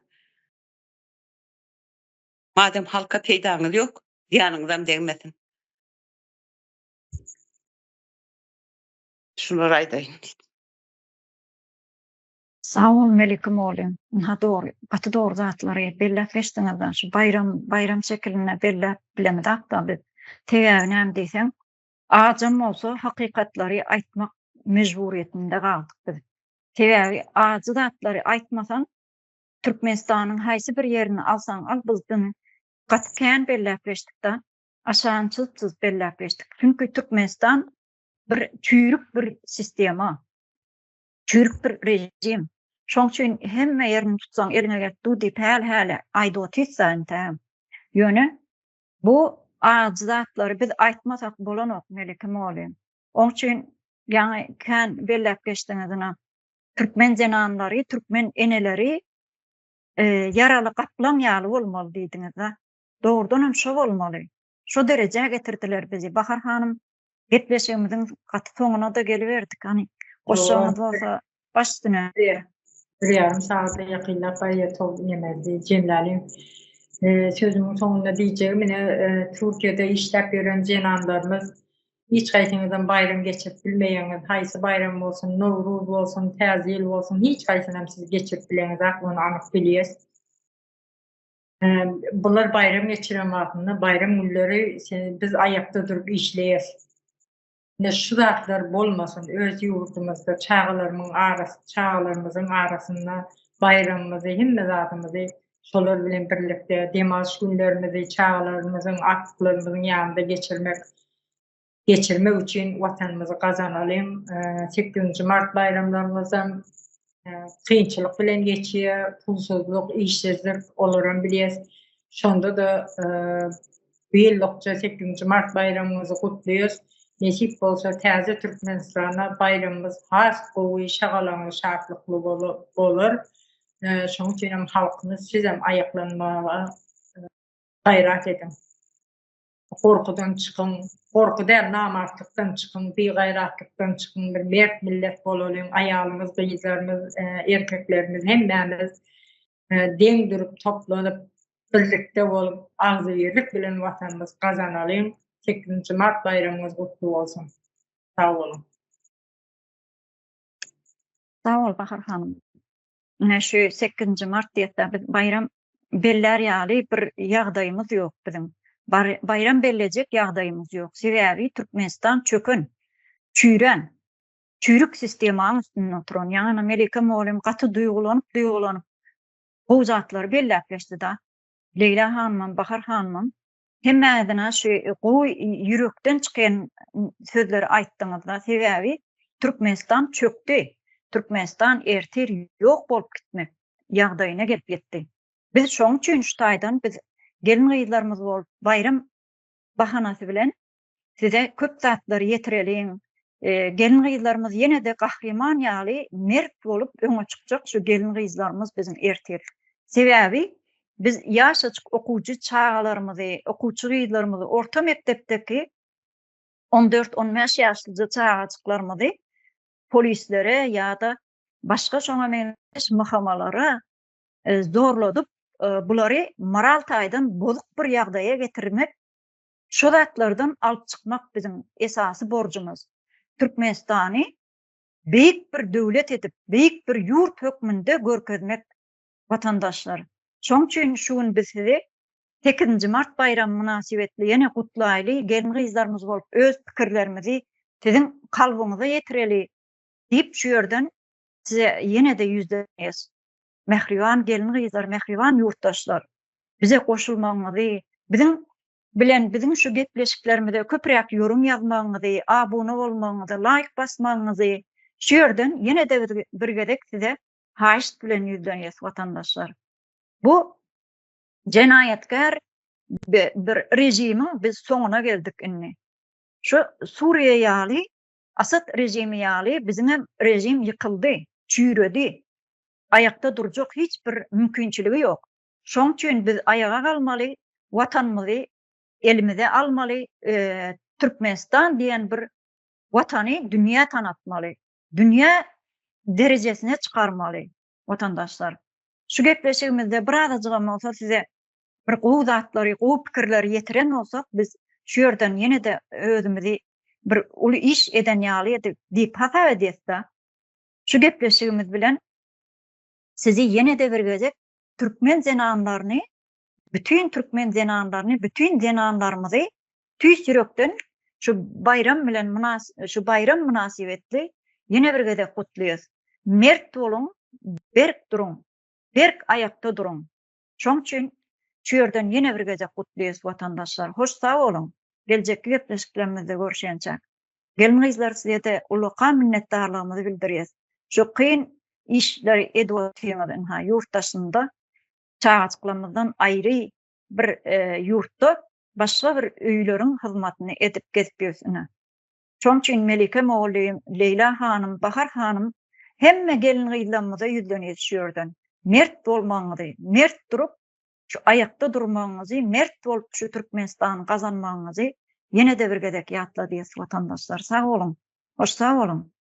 Madem halka peýdaňyz ýok, ýanyňyzdan degmesin. Şunları aýdaýyn. Sağ ol Melikim oğlum. Ha doğru. Batı doğru zatları belleştiňizden şu bayram şekline belle bilemedi hatta biz teýänem diýsem ajam bolsa hakykatları aýtmak mejburiýetinde galdyk biz. Teýäbi ajy zatlary aýtmasaň Türkmenistanyň haýsy bir ýerini alsaň al bizden gatken belleşdikde aşançysız belleşdik. Çünkü Türkmenistan bir çüýrük bir sistema. Çüýrük bir rejim. Şoň üçin hemme ýerini tutsaň eline geldi diýip häl aýdyp etsäň. Ýöne bu ajatlary biz aýtmasak bolanok Melikim oğlum. Oň üçin ýani kan belleşdiňizden Türkmen zenanlary, Türkmen eneleri yaraly gaplan ýaly bolmaly diýdiňiz. Doğrudan hem şo bolmaly. Şo derejäge getirdiler bizi. Bahar hanım getleşigimiziň gaty soňuna da geliberdik. Hani goşaňyz bolsa başdyna. Rüyam sağda yakınlar bayat oldu yemedi. Cemlalim sözümün sonunda diýjegim Türkiýede işläp ýören jenanlarymız hiç gaýsyňyzdan bayram geçip bilmeýäňiz, haýsy bayram bolsun, Nowruz bolsun, Täze bolsun, hiç gaýsyny siz geçip bileňiz, aklyny anyk bilýäs. Bular bayram geçiren wagtynda bayram günleri biz aýakda durup işleýäs. Ne şu zatlar bolmasın, öz ýurdumyzda çağalarymyzyň arasynda bayramymyzy, hemme zatymyzy şolar bilen birlikde demaş günlerimizi çağalarymyzyň, aklarymyzyň ýanynda geçirmek üçin watanymyzy gazanalım. 8-nji mart bayramlarymyzdan kynçylyk bilen geçýär, pulsuzlyk, işsizlik olaram bilýäs. Şonda da bu ýyldykça 8-nji mart bayramymyzy gutlaýarys. Nesip bolsa täze Türkmenistana bayramymyz has gowy şagalangy şartlykly bolar. Şoň üçin hem halkymyz sizem aýaklanmaga gaýrat edin. Korkudan çykyn, korkudan namartlykdan çykyn, begaýratlykdan çykyn, bir mert millet bolalım, aýalymyz, gyzlarymyz, erkeklerimiz hemmemiz deň durup toplanyp birlikde bolup agzybirlik bilen watanymyz gazanalım. 8-nji mart bayramymyz gutly bolsun. Sağ olun. Sağ ol Bahar hanım. Şu 8-nji mart diýetde biz bayram beller ýaly bir ýagdaýymyz ýok bizim. Bayram bellecek ýagdaýymyz ýok. Sebäbi Türkmenistan çökün. çüýren, çürük sistemanyň üstüne oturan, ýa-ni Melike Mollem gaty duýgulanyp bu zatlar belläpleşdi da. Leyla hanymam, Bahar hanymam hemmädine şu gowy ýürekden çykan sözleri aýtdyňyzlar. Sebäbi Türkmenistan çökdi. Türkmenistan ertir ýok bolup gitmek ýagdaýyna gelip ýetdi. Biz şoň üçin şu taýdan biz gelin gyzlarymyz bolup bayram bahanasy bilen size köp zatlary ýetireliň. Gelin gyzlarymyz ýene-de gahryman ýaly mert bolup öňe çykjak şu gelin gyzlarymyz bizim ertir. Sebäbi biz ýaş açyk okuwçy çağlarymyzy, okuwçy gyzlarymyzy orta mekdepdeki 14-15 ýaşly çağaçyklarymyzy polislere ýa-da başga şoňa meňzeş mahamalara zorladyp bulary moral taýdan bozuk bir ýagdaýa getirmek, şu zatlardan alyp çykmak bizim esasy borjumuz. Türkmenistany beýik bir döwlet edip, beýik bir ýurt hökmünde görkezmek vatandaşlar. Şoň üçin şuň biz sizi 8 Mart bayramı münasibetli ýene gutlaýly, gelin gyzlarymyz bolup öz pikirlerimizi siziň kalbyňyza ýetireli diýip şu ýerden size ýene-de ýüzlenýäs. Mehriban gelin gyzlar, mehriban ýurtdaşlar, bize goşulmaňyzy, biziň şu gepleşiklerimizde köprek ýorum ýazmaňyzy, abone bolmaňyzy, like basmaňyzy, şu ýerden ýene-de birgedek size haýyş bilen ýüzlenýäs vatandaşlar. Bu jenaýatkar bir rejimiň biz soňuna geldik inni. Şu Suriýe ýaly, Asad rejimi ýaly biziň rejim ýykyldy, çüýredi. Ayakta durjak hiç bir mümkinçiligi ýok. Şoň üçin biz ayağa kalmaly, watanymyzy elimize almaly, Türkmenistan diýen bir watany dünýä tanatmaly, dünýä derejesine çykarmaly vatandaşlar. Şu gepleşigimizde birazajygam bolsa size bir gowy zatlary, gowy pikirleri ýetiren bolsak, biz şu ýerden ýene-de özümizi bir uly iş eden ýaly diýip hasap edýäs-de. Şu gepleşigimiz bilen sizi ýene-de bergejek Türkmen zenanlaryny, bütün Türkmen zenanlaryny, bütün zenanlarymyzy tüýs ýürekden şu bayram münasibetli ýene birgede gutlaýas. Mert bolun, berk durun, berk ayakta durun. Şoň üçin şu ýerden ýene birgede gutlaýas vatandaşlar. Hoş sag bolun. Geljekki gepleşiklerimizde görüşençe. Gelin gyzlar size ulaka minnetdarlygymyzy bildirýäs. Şu kyn işleri edýärdiňizden ýurtdaşynda çağaçyklarymyzdan aýry bir ýurtda başga bir öýleriň hyzmatyny edip gezip ýörsüne. Şoň üçin Melike Mollem, Leyla hanym, Bahar hanym hemme gelin gyzlarymyza ýüzlenýär şu ýerden. Mert bolmaňyzy, mert durup şu ayakta durmaňyzy, mert bolup şu Türkmenistany gazanmaňyzy ýene-de birgedek ýatladýas vatandaşlar. Sag bolun. Hoş sag bolun.